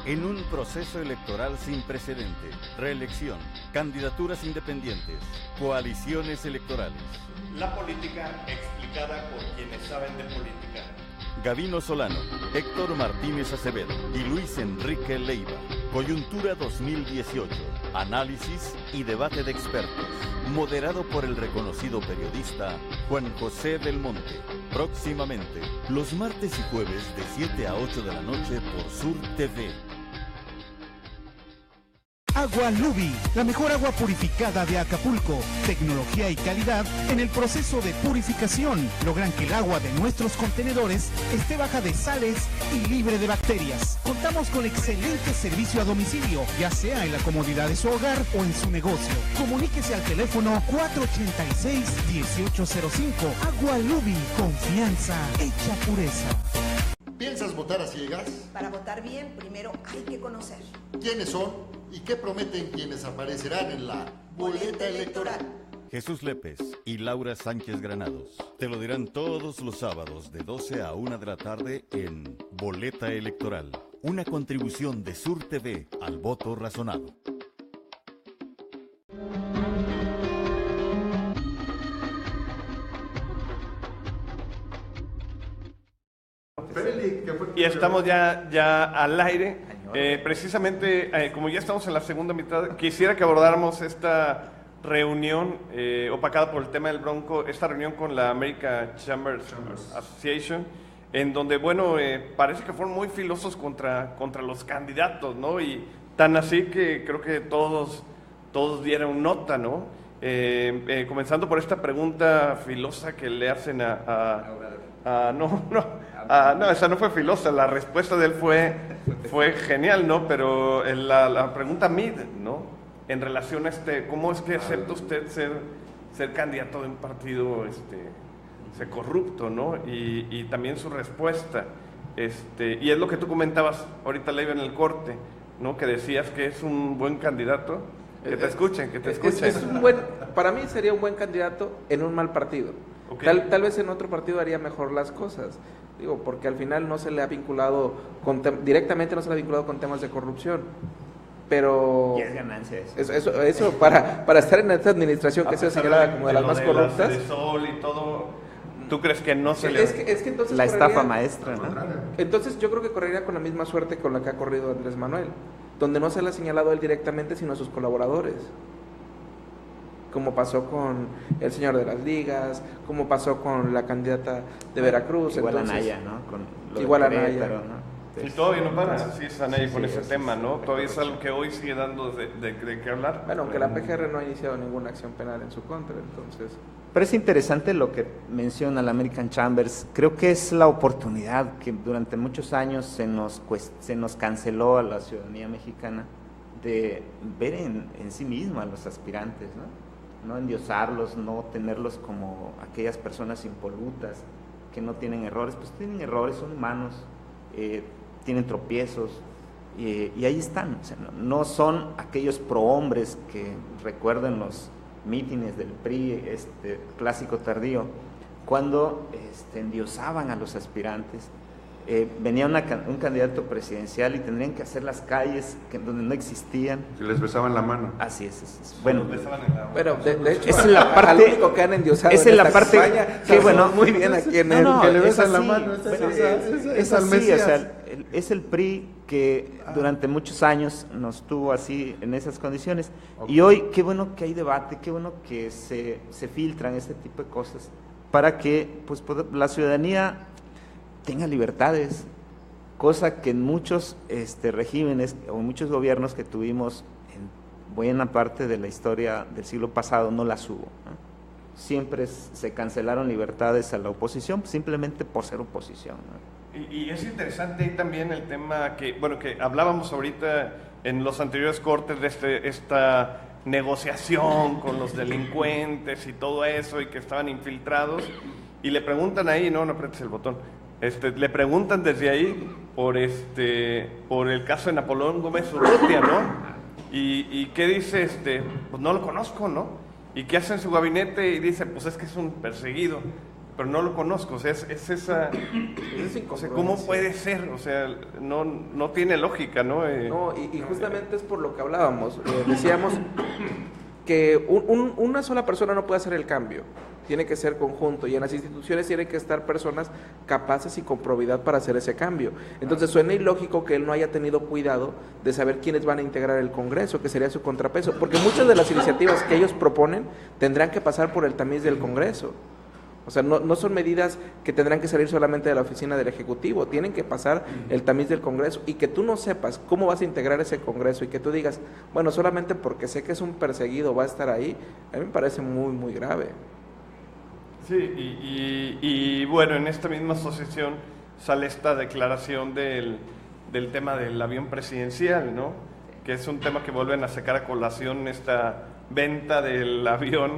S8: En un proceso electoral sin precedente, reelección, candidaturas independientes, coaliciones electorales.
S2: La política explicada por quienes saben de política.
S8: Gabino Solano, Héctor Martínez Acevedo y Luis Enrique Leiva. Coyuntura 2018. Análisis y debate de expertos. Moderado por el reconocido periodista Juan José del Monte. Próximamente, los martes y jueves de 7 a 8 de la noche por Sur TV.
S9: Agua Lubi, la mejor agua purificada de Acapulco. Tecnología y calidad en el proceso de purificación. Logran que el agua de nuestros contenedores esté baja de sales y libre de bacterias. Contamos con excelente servicio a domicilio, ya sea en la comodidad de su hogar o en su negocio. Comuníquese al teléfono 486-1805. Agua Lubi, confianza hecha pureza.
S10: ¿Piensas votar a ciegas?
S11: Para votar bien, primero hay que conocer.
S10: ¿Quiénes son y qué prometen quienes aparecerán en la boleta electoral?
S8: Jesús Lépez y Laura Sánchez Granados te lo dirán todos los sábados de 12 a 1 de la tarde en Boleta Electoral, una contribución de Sur TV al voto razonado.
S2: Y estamos ya al aire. Precisamente, como ya estamos en la segunda mitad, quisiera que abordáramos esta reunión opacada por el tema del Bronco, esta reunión con la American Chambers Association, en donde, bueno, parece que fueron muy filosos contra los candidatos, ¿no? Y tan así que creo que todos dieron nota, ¿no? Comenzando por esta pregunta filosa que le hacen no, esa no fue filosa, la respuesta de él fue genial, ¿no? Pero la pregunta mid, ¿no? En relación a ¿cómo es que acepta usted ser candidato de un partido corrupto, ¿no? Y también su respuesta, y es lo que tú comentabas ahorita, Leiva, en el corte, ¿no? Que decías que es un buen candidato. Que te escuchen.
S5: Para mí sería un buen candidato en un mal partido. Okay. Tal vez en otro partido haría mejor las cosas, digo, porque al final no se le ha vinculado directamente, no se le ha vinculado con temas de corrupción, pero
S3: y es ganancia eso.
S5: Eso para estar en esta administración que se ha señalada como de las más corruptas.
S2: De Sol y todo, ¿tú crees que no se
S5: es que entonces
S3: la estafa maestra, ¿no?
S5: Entonces yo creo que correría con la misma suerte con la que ha corrido Andrés Manuel, donde no se le ha señalado a él directamente, sino a sus colaboradores, como pasó con el señor de las ligas, como pasó con la candidata de Veracruz.
S3: Igual
S5: entonces,
S3: Anaya, ¿no?
S5: Igual Anaya.
S2: Y todavía no para, sí, Anaya con ese tema, ¿no? Todavía es algo que hoy sigue dando de qué hablar.
S5: Bueno, aunque la PGR no ha iniciado ninguna acción penal en su contra, entonces...
S3: Pero es interesante lo que menciona la American Chambers. Creo que es la oportunidad que durante muchos años se nos canceló a la ciudadanía mexicana de ver en sí misma a los aspirantes, ¿no? No endiosarlos, no tenerlos como aquellas personas impolutas que no tienen errores. Pues tienen errores, son humanos, tienen tropiezos, y ahí están. O sea, no son aquellos prohombres que recuerden los mítines del PRI, clásico tardío, cuando endiosaban a los aspirantes. Venía un candidato presidencial y tendrían que hacer las calles donde no existían.
S4: Y les besaban la mano.
S3: Así es. Bueno,
S5: de hecho,
S3: es la parte
S5: único que han endiosado
S3: es en la parte
S5: campaña,
S3: que bueno,
S5: muy bien aquí en
S4: que le besan la
S3: así,
S4: mano.
S3: Es así, o sea, es el PRI que durante muchos años nos tuvo así en esas condiciones. Okay. Y hoy qué bueno que hay debate, qué bueno que se filtran este tipo de cosas para que pues la ciudadanía tenga libertades, cosa que en muchos regímenes o en muchos gobiernos que tuvimos en buena parte de la historia del siglo pasado no las hubo, ¿no? Siempre se cancelaron libertades a la oposición simplemente por ser oposición, ¿no?
S2: Y es interesante ahí también el tema que hablábamos ahorita en los anteriores cortes de esta negociación con los delincuentes y todo eso, y que estaban infiltrados, y le preguntan ahí, no apretes el botón, le preguntan desde ahí por el caso de Napoleón Gómez Urrutia, ¿no? Y ¿qué dice? Pues no lo conozco, ¿no? ¿Y qué hace en su gabinete? Y dice, pues es que es un perseguido, pero no lo conozco. O sea, es esa... o sea, ¿cómo puede ser? O sea, no tiene lógica, ¿no?
S5: No, y justamente es por lo que hablábamos. Decíamos que una sola persona no puede hacer el cambio. Tiene que ser conjunto, y en las instituciones tienen que estar personas capaces y con probidad para hacer ese cambio. Entonces suena ilógico que él no haya tenido cuidado de saber quiénes van a integrar el Congreso, que sería su contrapeso, porque muchas de las iniciativas que ellos proponen tendrán que pasar por el tamiz del Congreso. O sea, no son medidas que tendrán que salir solamente de la oficina del Ejecutivo, tienen que pasar el tamiz del Congreso, y que tú no sepas cómo vas a integrar ese Congreso y que tú digas, bueno, solamente porque sé que es un perseguido va a estar ahí, a mí me parece muy, muy grave.
S2: Sí, y bueno, en esta misma asociación sale esta declaración del tema del avión presidencial, ¿no? Que es un tema que vuelven a sacar a colación, esta venta del avión,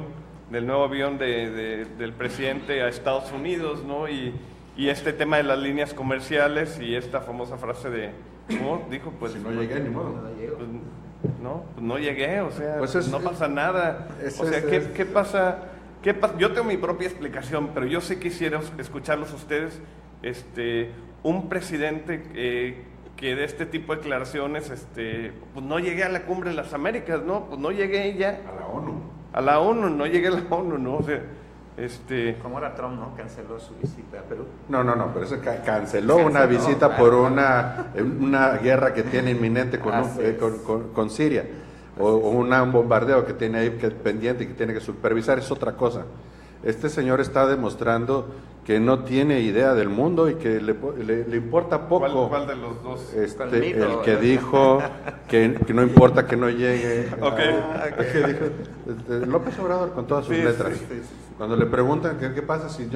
S2: del nuevo avión del presidente a Estados Unidos, ¿no? Y este tema de las líneas comerciales y esta famosa frase de, ¿cómo dijo? Pues
S4: si no llegué, ni modo.
S2: Pues no llegué, o sea,
S4: pues
S2: no pasa nada. O sea, ¿qué pasa? Yo tengo mi propia explicación, pero yo sí quisiera escucharlos a ustedes. Un presidente que de este tipo de declaraciones, pues no llegué a la Cumbre de las Américas, ¿no? Pues no llegué ya. A la ONU, no llegué a la ONU, ¿no? O sea,
S3: Como era Trump, ¿no? Canceló su visita a Perú.
S4: No, pero eso canceló una visita por una guerra que tiene inminente con Siria. O un bombardeo que tiene ahí pendiente y que tiene que supervisar, es otra cosa. Este señor está demostrando que no tiene idea del mundo y que le importa poco.
S2: ¿Cuál de los dos?
S4: El que dijo que no importa que no llegue. López Obrador, con todas sus letras. Sí. Cuando le preguntan qué pasa si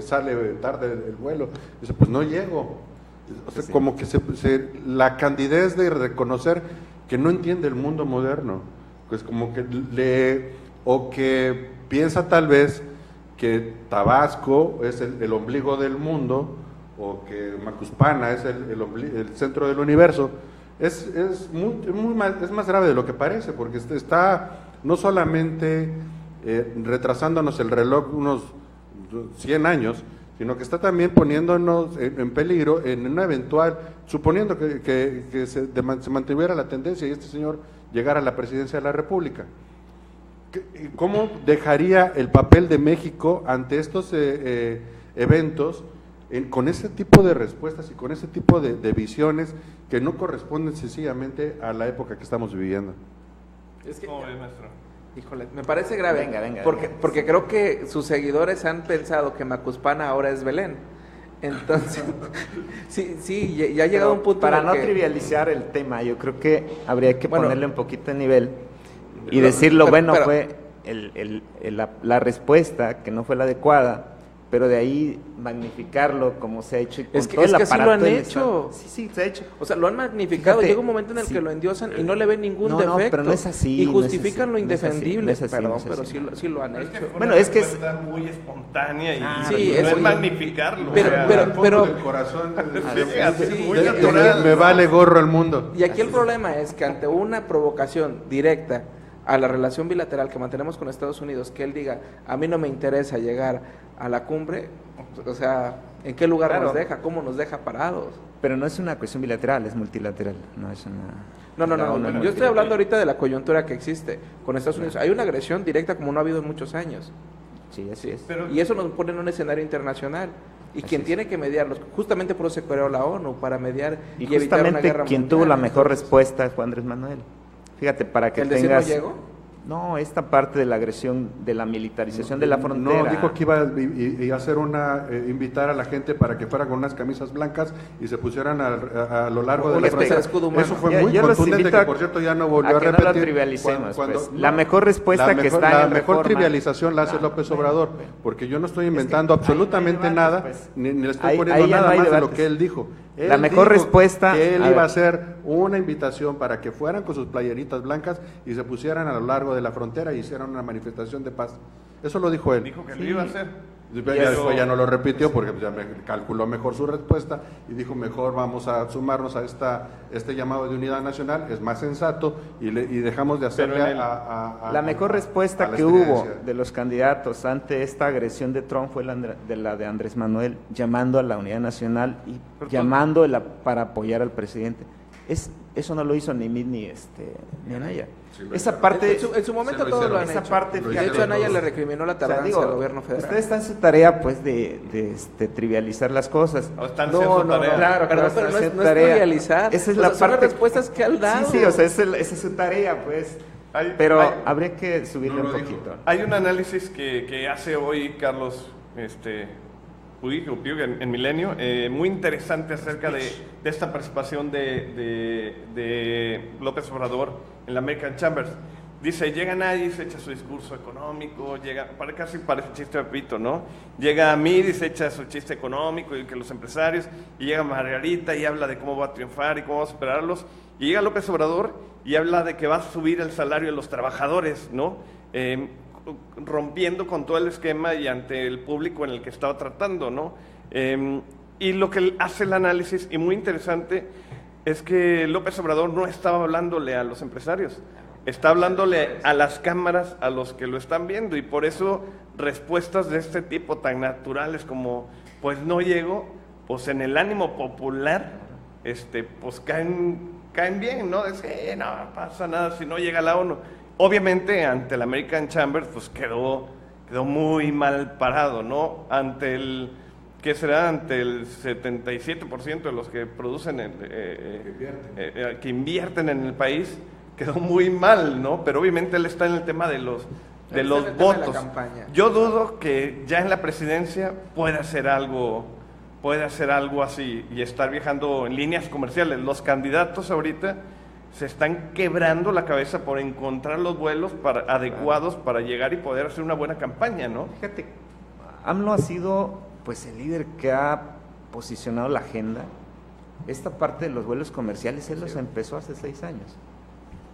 S4: sale tarde el vuelo, dice, pues no llego. O sea, como que la candidez de reconocer que no entiende el mundo moderno, pues como que que piensa tal vez que Tabasco es el ombligo del mundo, o que Macuspana es el centro del universo. Es más grave de lo que parece, porque está no solamente retrasándonos el reloj unos 100 años, sino que está también poniéndonos en peligro en una eventual, suponiendo que se mantuviera la tendencia y este señor llegara a la presidencia de la República. ¿Cómo dejaría el papel de México ante estos eventos con ese tipo de respuestas y con ese tipo de visiones que no corresponden sencillamente a la época que estamos viviendo?
S2: ¿Cómo ves, maestro?
S5: Híjole, me parece grave,
S3: venga.
S5: Porque creo que sus seguidores han pensado que Macuspana ahora es Belén. Entonces, sí, ya ha llegado un punto
S3: para no trivializar el tema, yo creo que habría que ponerle un poquito de nivel y decirlo, fue la respuesta que no fue la adecuada, pero de ahí magnificarlo como se ha hecho y con todo el aparato.
S5: Sí lo han hecho.
S3: Sí, se ha hecho.
S5: O sea, lo han magnificado. Llega un momento en el que lo endiosan y no le ven ningún defecto. No,
S3: pero no es así.
S5: Y justifican lo indefendible.
S3: Perdón,
S5: pero sí lo han hecho.
S2: Es que es muy espontánea y no es magnificarlo.
S5: Pero
S4: el corazón
S2: muy natural.
S4: Me vale gorro el mundo.
S5: Y aquí el problema es que ante una provocación directa a la relación bilateral que mantenemos con Estados Unidos, que él diga, a mí no me interesa llegar a la cumbre, o sea, ¿en qué lugar nos deja? ¿Cómo nos deja parados?
S3: Pero no es una cuestión bilateral, es multilateral, no es una...
S5: No, yo estoy hablando ahorita de la coyuntura que existe con Estados Unidos. Hay una agresión directa como no ha habido en muchos años.
S3: Sí, así es.
S5: Y eso nos pone en un escenario internacional. Y quien tiene que mediarlos, justamente por eso se creó la ONU, para mediar y evitar una guerra mundial.
S3: Quien tuvo la mejor respuesta fue Andrés Manuel. Fíjate, para que tengas...
S5: ¿El no llegó?
S3: No, esta parte de la agresión, de la militarización de la frontera.
S4: No, dijo que iba a hacer invitar a la gente para que fuera con unas camisas blancas y se pusieran a lo largo de la frontera. Eso fue muy contundente, que por cierto ya no volvió a repetir.
S3: No lo trivialicemos, la mejor respuesta que está en
S4: la mejor trivialización la hace López Obrador, porque yo no estoy inventando absolutamente nada, ni le estoy poniendo nada más de lo que él dijo.
S3: La mejor
S4: dijo
S3: respuesta...
S4: que él
S3: a
S4: iba a
S3: ver.
S4: hacer una invitación para que fueran con sus playeritas blancas y se pusieran a lo largo de la frontera y hicieran una manifestación de paz. Eso lo dijo él.
S2: Dijo que lo iba a hacer.
S4: Después ya no lo repitió porque ya me calculó mejor su respuesta y dijo mejor vamos a sumarnos a este llamado de unidad nacional, es más sensato y dejamos de hacerle
S3: la mejor respuesta que hubo de los candidatos ante esta agresión de Trump fue la de Andrés Manuel, llamando a la unidad nacional y llamando para apoyar al presidente. Eso no lo hizo ni Mid ni Anaya. Esa parte
S5: en su momento todos lo han hecho.
S3: Parte,
S5: de hecho, Anaya le recriminó la tardanza al gobierno federal.
S3: Usted está en su tarea, pues, de trivializar las cosas.
S2: No,
S3: claro,
S5: pero no es trivializar.
S3: Esa es la parte. Son las
S5: respuestas que han dado.
S3: Sí, o sea, esa es su tarea, pues. Pero habría que subirle un poquito.
S2: Hay un análisis que hace hoy Carlos Puig en Milenio, muy interesante acerca de esta participación de López Obrador en la American Chambers. Dice, llega nadie y se echa su discurso económico, casi parece un chiste de Pepito, ¿no? Llega a mí y se echa su chiste económico y que los empresarios, y llega Margarita y habla de cómo va a triunfar y cómo va a superarlos, y llega López Obrador y habla de que va a subir el salario de los trabajadores, ¿no? Rompiendo con todo el esquema y ante el público en el que estaba tratando, ¿no? Y lo que hace el análisis, y muy interesante, es que López Obrador no estaba hablándole a los empresarios, está hablándole a las cámaras, a los que lo están viendo, y por eso respuestas de este tipo tan naturales como, pues no llego, pues en el ánimo popular, pues caen bien, ¿no? Dice, no pasa nada si no llega la ONU. Obviamente ante la American Chamber pues quedó muy mal parado, ¿no? Ante el 77% de los que producen, que invierten en el país, quedó muy mal, ¿no? Pero obviamente él está en el tema de los votos. Yo dudo que ya en la presidencia pueda hacer algo así y estar viajando en líneas comerciales. Los candidatos ahorita se están quebrando la cabeza por encontrar los vuelos adecuados para llegar y poder hacer una buena campaña, ¿no?
S3: Fíjate, AMLO ha sido pues el líder que ha posicionado la agenda. Esta parte de los vuelos comerciales él los empezó hace 6 años,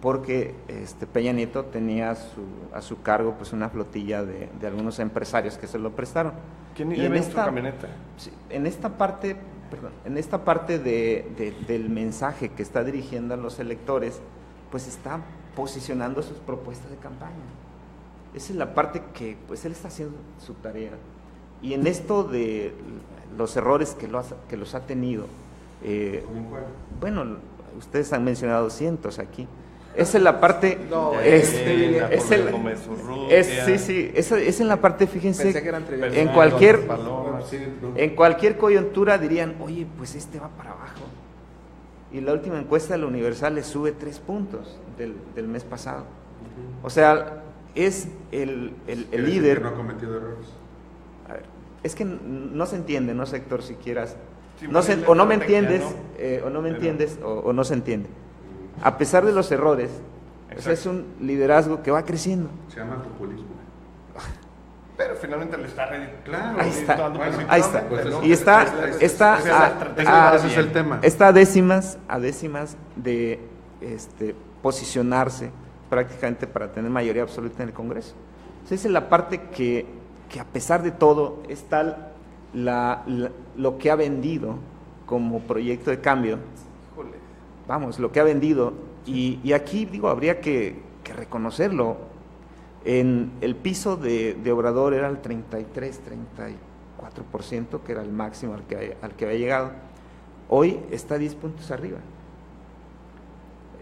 S3: porque Peña Nieto tenía a su cargo pues una flotilla de algunos empresarios que se lo prestaron.
S2: ¿Quién iba en su camioneta?
S3: Sí, en esta parte del mensaje que está dirigiendo a los electores, pues está posicionando sus propuestas de campaña. Esa es la parte que pues él está haciendo su tarea. Y en esto de los errores que los ha tenido, bueno, ustedes han mencionado cientos aquí. Esa es la parte. Esa es en la parte, fíjense, en cualquier coyuntura dirían, oye, pues va para abajo. Y la última encuesta de la Universal le sube 3 puntos del mes pasado. O sea, es el líder.
S4: Que no ha cometido errores.
S3: A ver, es que no se entiende, no sé, Héctor, si quieras.
S2: Sí,
S3: o no me entiendes, o no se entiende. A pesar de los errores, o sea, es un liderazgo que va creciendo.
S4: Se llama populismo.
S2: Pero finalmente le está
S4: claro,
S3: ahí está.
S4: Pues
S3: y está
S4: ese es el tema.
S3: Está a décimas de posicionarse prácticamente para tener mayoría absoluta en el Congreso. Entonces, esa es la parte que a pesar de todo es tal lo que ha vendido como proyecto de cambio. Vamos, lo que ha vendido, y aquí digo, habría que reconocerlo. En el piso de Obrador era el 33-34%, que era el máximo al que había llegado. Hoy está 10 puntos arriba.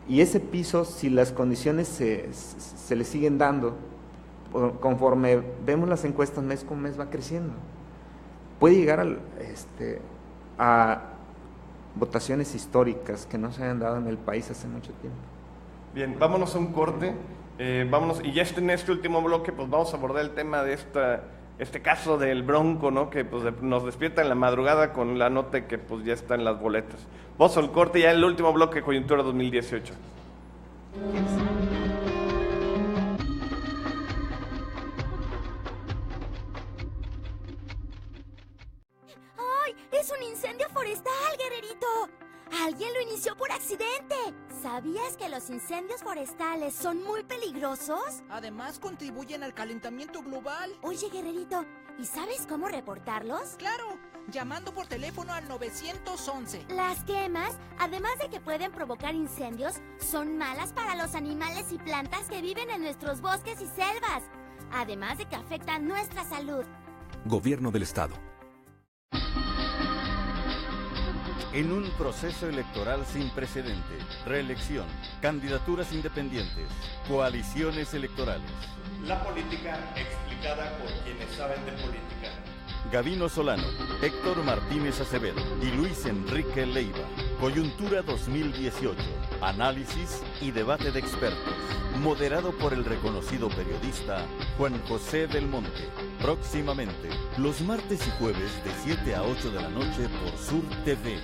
S3: Y ese piso, si las condiciones se le siguen dando, conforme vemos las encuestas mes con mes, va creciendo. Puede llegar a votaciones históricas que no se hayan dado en el país hace mucho tiempo.
S2: Bien, vámonos a un corte, y ya en este último bloque pues vamos a abordar el tema de este caso del Bronco, ¿no? Que pues nos despierta en la madrugada con la nota que pues ya está en las boletas. Vamos al corte ya en el último bloque, Coyuntura 2018.
S1: ¡Es un incendio forestal, guerrerito! Alguien lo inició por accidente. ¿Sabías que los incendios forestales son muy peligrosos?
S6: Además, contribuyen al calentamiento global.
S1: Oye, guerrerito, ¿y sabes cómo reportarlos?
S6: Claro, llamando por teléfono al 911.
S1: Las quemas, además de que pueden provocar incendios, son malas para los animales y plantas que viven en nuestros bosques y selvas. Además de que afectan nuestra salud.
S7: Gobierno del Estado.
S8: En un proceso electoral sin precedente, reelección, candidaturas independientes, coaliciones electorales.
S2: La política explicada por quienes saben de política.
S8: Gabino Solano, Héctor Martínez Acevedo y Luis Enrique Leiva. Coyuntura 2018. Análisis y debate de expertos. Moderado por el reconocido periodista Juan José del Monte. Próximamente, los martes y jueves de 7 a 8 de la noche por Sur TV.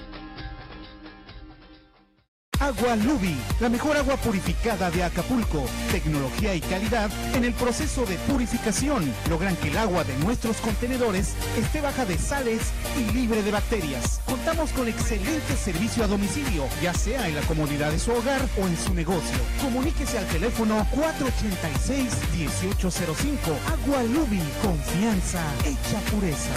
S9: Agua Lubi, la mejor agua purificada de Acapulco. Tecnología y calidad en el proceso de purificación. Logran que el agua de nuestros contenedores esté baja de sales y libre de bacterias. Contamos con excelente servicio a domicilio, ya sea en la comodidad de su hogar o en su negocio. Comuníquese al teléfono 486-1805. Agua Lubi, confianza hecha pureza.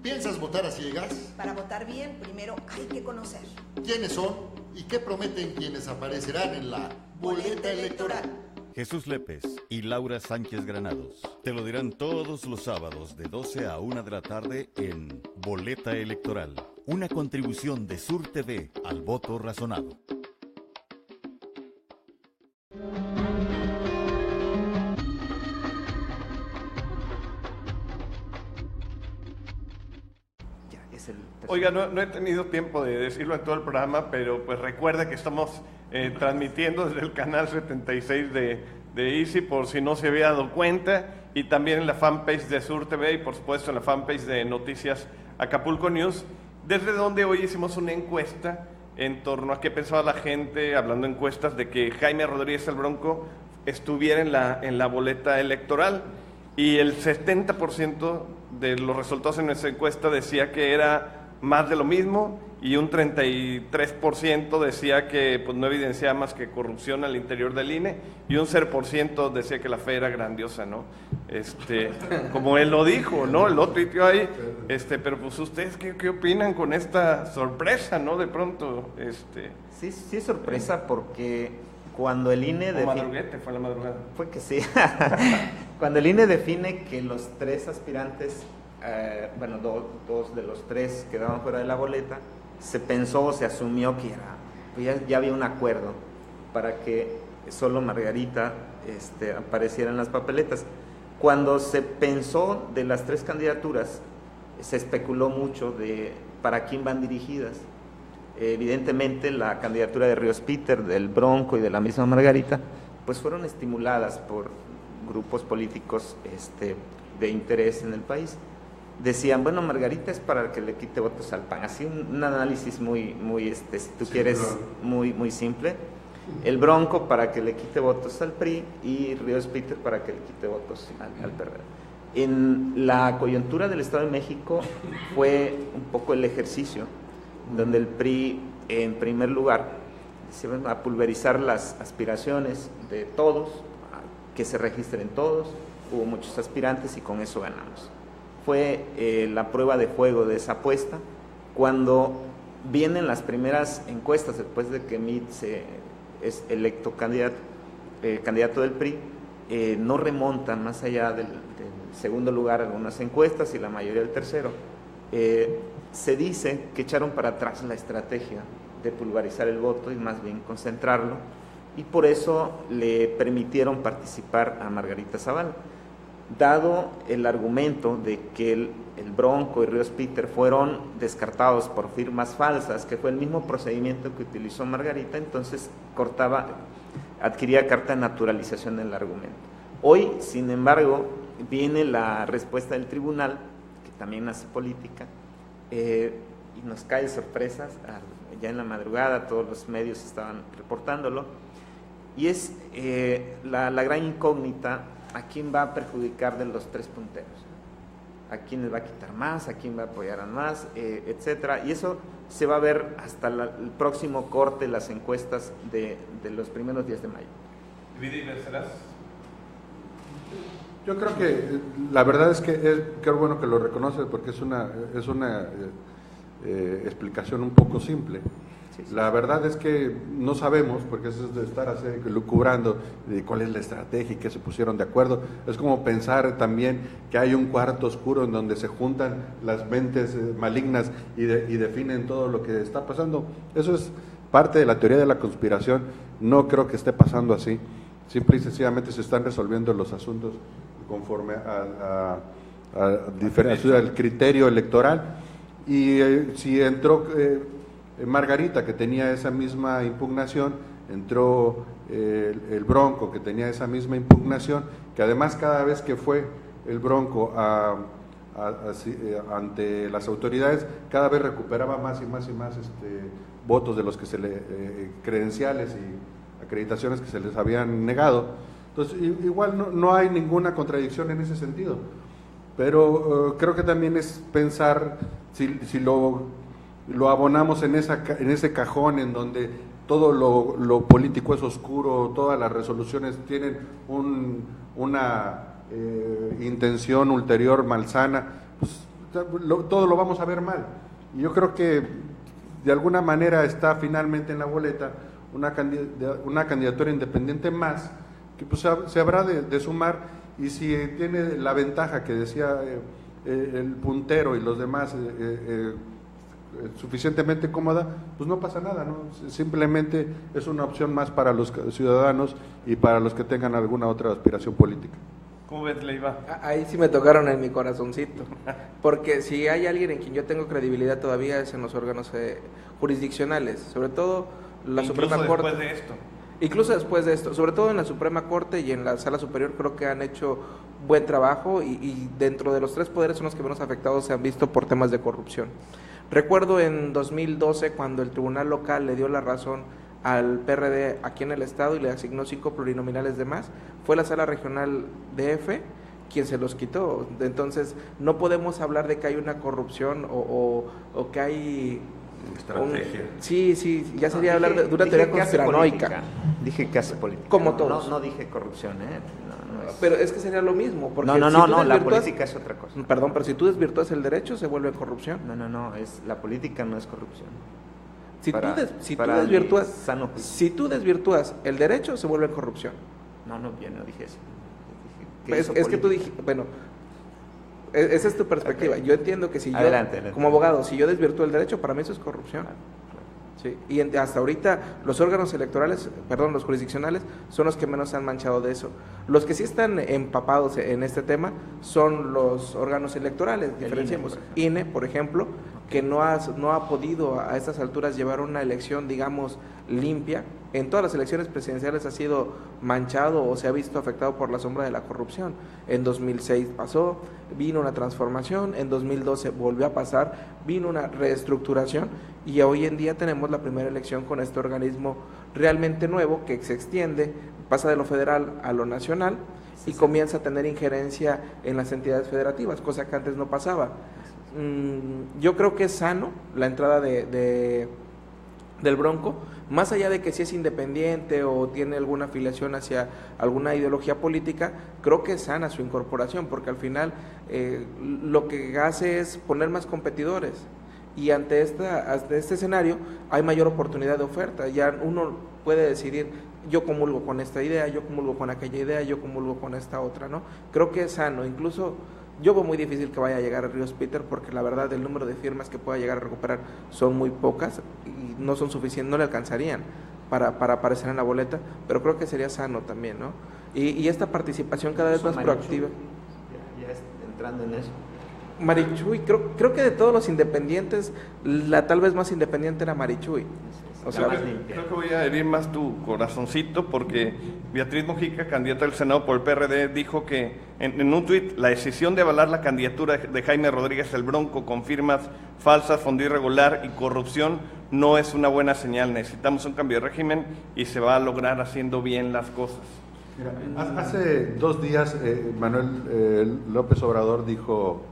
S10: ¿Piensas votar a ciegas?
S11: Para votar bien, primero hay que conocer.
S10: ¿Quiénes son y qué prometen quienes aparecerán en la boleta electoral?
S8: Jesús Lépez y Laura Sánchez Granados te lo dirán todos los sábados de 12 a 1 de la tarde en Boleta Electoral, una contribución de Sur TV al voto razonado.
S2: Oiga, no he tenido tiempo de decirlo en todo el programa, pero pues recuerda que estamos transmitiendo desde el canal 76 de Easy, por si no se había dado cuenta, y también en la fanpage de Sur TV y por supuesto en la fanpage de Noticias Acapulco News, desde donde hoy hicimos una encuesta en torno a qué pensaba la gente, hablando de encuestas, de que Jaime Rodríguez el Bronco estuviera en la boleta electoral, y el 70% de los resultados en esa encuesta decía que era más de lo mismo, y un 33% decía que pues, no evidenciaba más que corrupción al interior del INE, y un 0% decía que la fe era grandiosa, ¿no? Como él lo dijo, ¿no? Él lo tuiteó ahí, pero pues ustedes ¿qué opinan con esta sorpresa, ¿no? De pronto,
S3: Sí, es sorpresa porque cuando el INE
S2: madruguete, fue la madrugada.
S3: Fue que sí. Cuando el INE define que los tres aspirantes, dos de los tres quedaban fuera de la boleta, se pensó, se asumió que ya había un acuerdo para que solo Margarita apareciera en las papeletas. Cuando se pensó de las tres candidaturas, se especuló mucho de para quién van dirigidas. Evidentemente la candidatura de Ríos Peter, del Bronco y de la misma Margarita, pues fueron estimuladas por grupos políticos de interés en el país. Decían, bueno, Margarita es para que le quite votos al PAN, así un análisis muy si tú quieres, muy, muy simple. El Bronco para que le quite votos al PRI y Ríos Peter para que le quite votos al PRD. En la coyuntura del Estado de México fue un poco el ejercicio donde el PRI, en primer lugar, se van a pulverizar las aspiraciones de todos, que se registren todos, hubo muchos aspirantes y con eso ganamos. Fue la prueba de fuego de esa apuesta. Cuando vienen las primeras encuestas, después de que Meade es electo candidato del PRI, no remontan más allá del segundo lugar algunas encuestas y la mayoría del tercero. Se dice que echaron para atrás la estrategia de pulverizar el voto y más bien concentrarlo, y por eso le permitieron participar a Margarita Zavala. Dado el argumento de que el Bronco y Ríos Peter fueron descartados por firmas falsas, que fue el mismo procedimiento que utilizó Margarita, entonces adquiría carta de naturalización del argumento. Hoy, sin embargo, viene la respuesta del tribunal, que también hace política, y nos cae sorpresas. Ya en la madrugada todos los medios estaban reportándolo, y es la gran incógnita: ¿a quién va a perjudicar de los tres punteros? a quién les va a quitar más, a quién va a apoyar a más, etcétera. Y eso se va a ver hasta el próximo corte, las encuestas de los primeros días de mayo.
S2: ¿Divide y vencerás?
S4: Yo creo que la verdad es que qué bueno que lo reconoces, porque es una explicación un poco simple. La verdad es que no sabemos, porque eso es de estar así lucubrando de cuál es la estrategia y que se pusieron de acuerdo. Es como pensar también que hay un cuarto oscuro en donde se juntan las mentes malignas y definen todo lo que está pasando. Eso es parte de la teoría de la conspiración. No creo que esté pasando así. Simple y sencillamente se están resolviendo los asuntos conforme al criterio electoral. Y si entró Margarita, que tenía esa misma impugnación, entró el Bronco, que tenía esa misma impugnación, que además cada vez que fue el Bronco ante las autoridades, cada vez recuperaba más y más votos de los que credenciales y acreditaciones que se les habían negado. Entonces, igual no hay ninguna contradicción en ese sentido, pero creo que también es pensar si lo abonamos en ese cajón en donde todo lo político es oscuro, todas las resoluciones tienen una intención ulterior malsana, pues todo lo vamos a ver mal. Y yo creo que de alguna manera está finalmente en la boleta una candidatura independiente más, que pues se habrá de sumar, y si tiene la ventaja que decía el puntero y los demás suficientemente cómoda, pues no pasa nada, ¿no? Simplemente es una opción más para los ciudadanos y para los que tengan alguna otra aspiración política.
S2: ¿Cómo ves, Leiva?
S5: Ahí sí me tocaron en mi corazoncito, porque si hay alguien en quien yo tengo credibilidad todavía es en los órganos jurisdiccionales, sobre todo la Suprema Corte.
S2: Incluso después de esto.
S5: Incluso después de esto, sobre todo en la Suprema Corte y en la Sala Superior, creo que han hecho buen trabajo y dentro de los tres poderes son los que menos afectados se han visto por temas de corrupción. Recuerdo en 2012 cuando el Tribunal Local le dio la razón al PRD aquí en el Estado y le asignó 5 plurinominales de más, fue la Sala Regional DF quien se los quitó. Entonces no podemos hablar de que hay una corrupción o que hay
S2: estrategia.
S5: Sí, ya sería hablar de una teoría conspiranoica.
S3: Dije que hace política.
S5: Como todos.
S3: No dije corrupción,
S5: Pero es que sería lo mismo. Porque
S3: no, la política es otra cosa.
S5: Perdón, pero si tú desvirtúas el derecho, se vuelve corrupción.
S3: No, la política no es corrupción.
S5: Si tú desvirtúas el derecho, se vuelve corrupción.
S3: No dije eso.
S5: Es que tú dijiste, bueno, esa es tu perspectiva. Okay. Yo entiendo que si
S3: adelante.
S5: Como abogado, si yo desvirtúo el derecho, para mí eso es corrupción. Sí. Y hasta ahorita los órganos electorales, los jurisdiccionales, son los que menos se han manchado de eso. Los que sí están empapados en este tema son los órganos electorales, diferenciamos. INE, por ejemplo, que no ha podido a estas alturas llevar una elección, digamos, limpia. En todas las elecciones presidenciales ha sido manchado o se ha visto afectado por la sombra de la corrupción. En 2006 pasó, vino una transformación, en 2012 volvió a pasar, vino una reestructuración y hoy en día tenemos la primera elección con este organismo realmente nuevo que se extiende, pasa de lo federal a lo nacional y comienza a tener injerencia en las entidades federativas, cosa que antes no pasaba. Yo creo que es sano la entrada del Bronco, más allá de que si es independiente o tiene alguna afiliación hacia alguna ideología política, creo que es sana su incorporación, porque al final lo que hace es poner más competidores y ante este escenario hay mayor oportunidad de oferta. Ya uno puede decidir, yo comulgo con esta idea, yo comulgo con aquella idea, yo comulgo con esta otra, ¿no? Creo que es sano. Incluso yo veo muy difícil que vaya a llegar a Ríos Peter, porque la verdad el número de firmas que pueda llegar a recuperar son muy pocas y no son suficientes, no le alcanzarían para aparecer en la boleta, pero creo que sería sano también, ¿no? Y esta participación cada vez más proactiva.
S3: Ya entrando en eso.
S5: Marichuy, creo que de todos los independientes, la tal vez más independiente era Marichuy.
S2: O sea, creo que voy a herir más tu corazoncito, porque Beatriz Mojica, candidata al Senado por el PRD, dijo que en un tuit, la decisión de avalar la candidatura de Jaime Rodríguez el Bronco con firmas falsas, fondo irregular y corrupción no es una buena señal. Necesitamos un cambio de régimen y se va a lograr haciendo bien las cosas.
S4: Mira, hace 2 días Manuel López Obrador dijo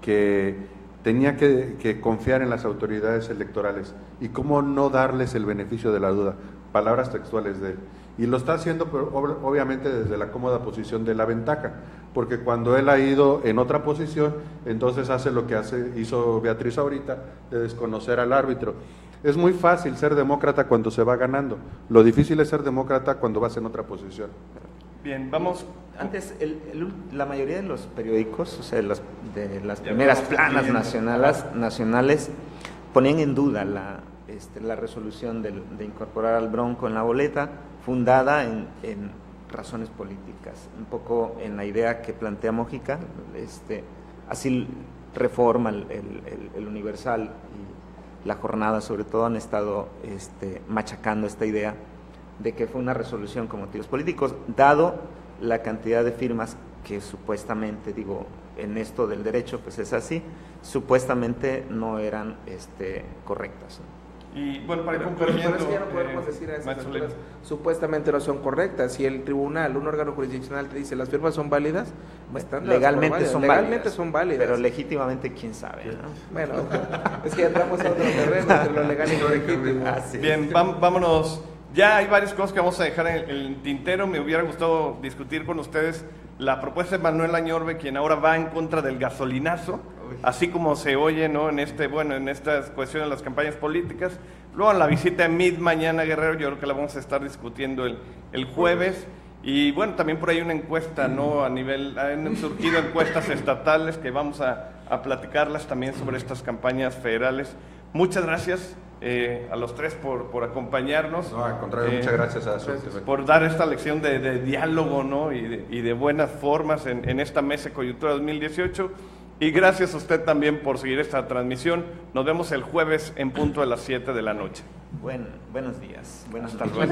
S4: que tenía que confiar en las autoridades electorales y cómo no darles el beneficio de la duda, palabras textuales de él. Y lo está haciendo, pero obviamente desde la cómoda posición de la ventaja, porque cuando él ha ido en otra posición, entonces hace lo que hizo Beatriz ahorita, de desconocer al árbitro. Es muy fácil ser demócrata cuando se va ganando, lo difícil es ser demócrata cuando vas en otra posición.
S2: Bien, vamos.
S3: Antes, la mayoría de los periódicos, o sea, de las primeras planas nacionales, ponían en duda la resolución de incorporar al Bronco en la boleta, fundada en razones políticas, un poco en la idea que plantea Mojica, así Reforma, el Universal y La Jornada sobre todo han estado machacando esta idea de que fue una resolución con motivos políticos, dado la cantidad de firmas que supuestamente, digo, en esto del derecho pues es así, supuestamente no eran correctas.
S2: Y bueno, para ir
S5: Pero
S2: concluyendo,
S5: es que ya no podemos decir a esas alturas, supuestamente no son correctas. Si el tribunal, un órgano jurisdiccional te dice las firmas son válidas, están
S3: legalmente
S5: son válidas.
S3: Pero legítimamente quién sabe, ¿no?
S5: Bueno, es que ya entramos a otro terreno entre lo legal y lo legítimo.
S2: Bien, vámonos. Ya hay varias cosas que vamos a dejar en el tintero. Me hubiera gustado discutir con ustedes la propuesta de Manuel Añorbe, quien ahora va en contra del gasolinazo, así como se oye, ¿no? En estas cuestiones de las campañas políticas. Luego la visita de Mid mañana, Guerrero, yo creo que la vamos a estar discutiendo el jueves. Y bueno, también por ahí una encuesta, ¿no? Han surgido encuestas estatales que vamos a platicarlas también sobre estas campañas federales. Muchas gracias a los tres por acompañarnos.
S4: No, al contrario, muchas gracias a
S2: por dar esta lección de diálogo, ¿no? y de buenas formas en esta mesa de Coyuntura 2018. Y gracias a usted también por seguir esta transmisión. Nos vemos el jueves en punto de las 7 de la noche.
S3: Buenos días. Buenas tardes.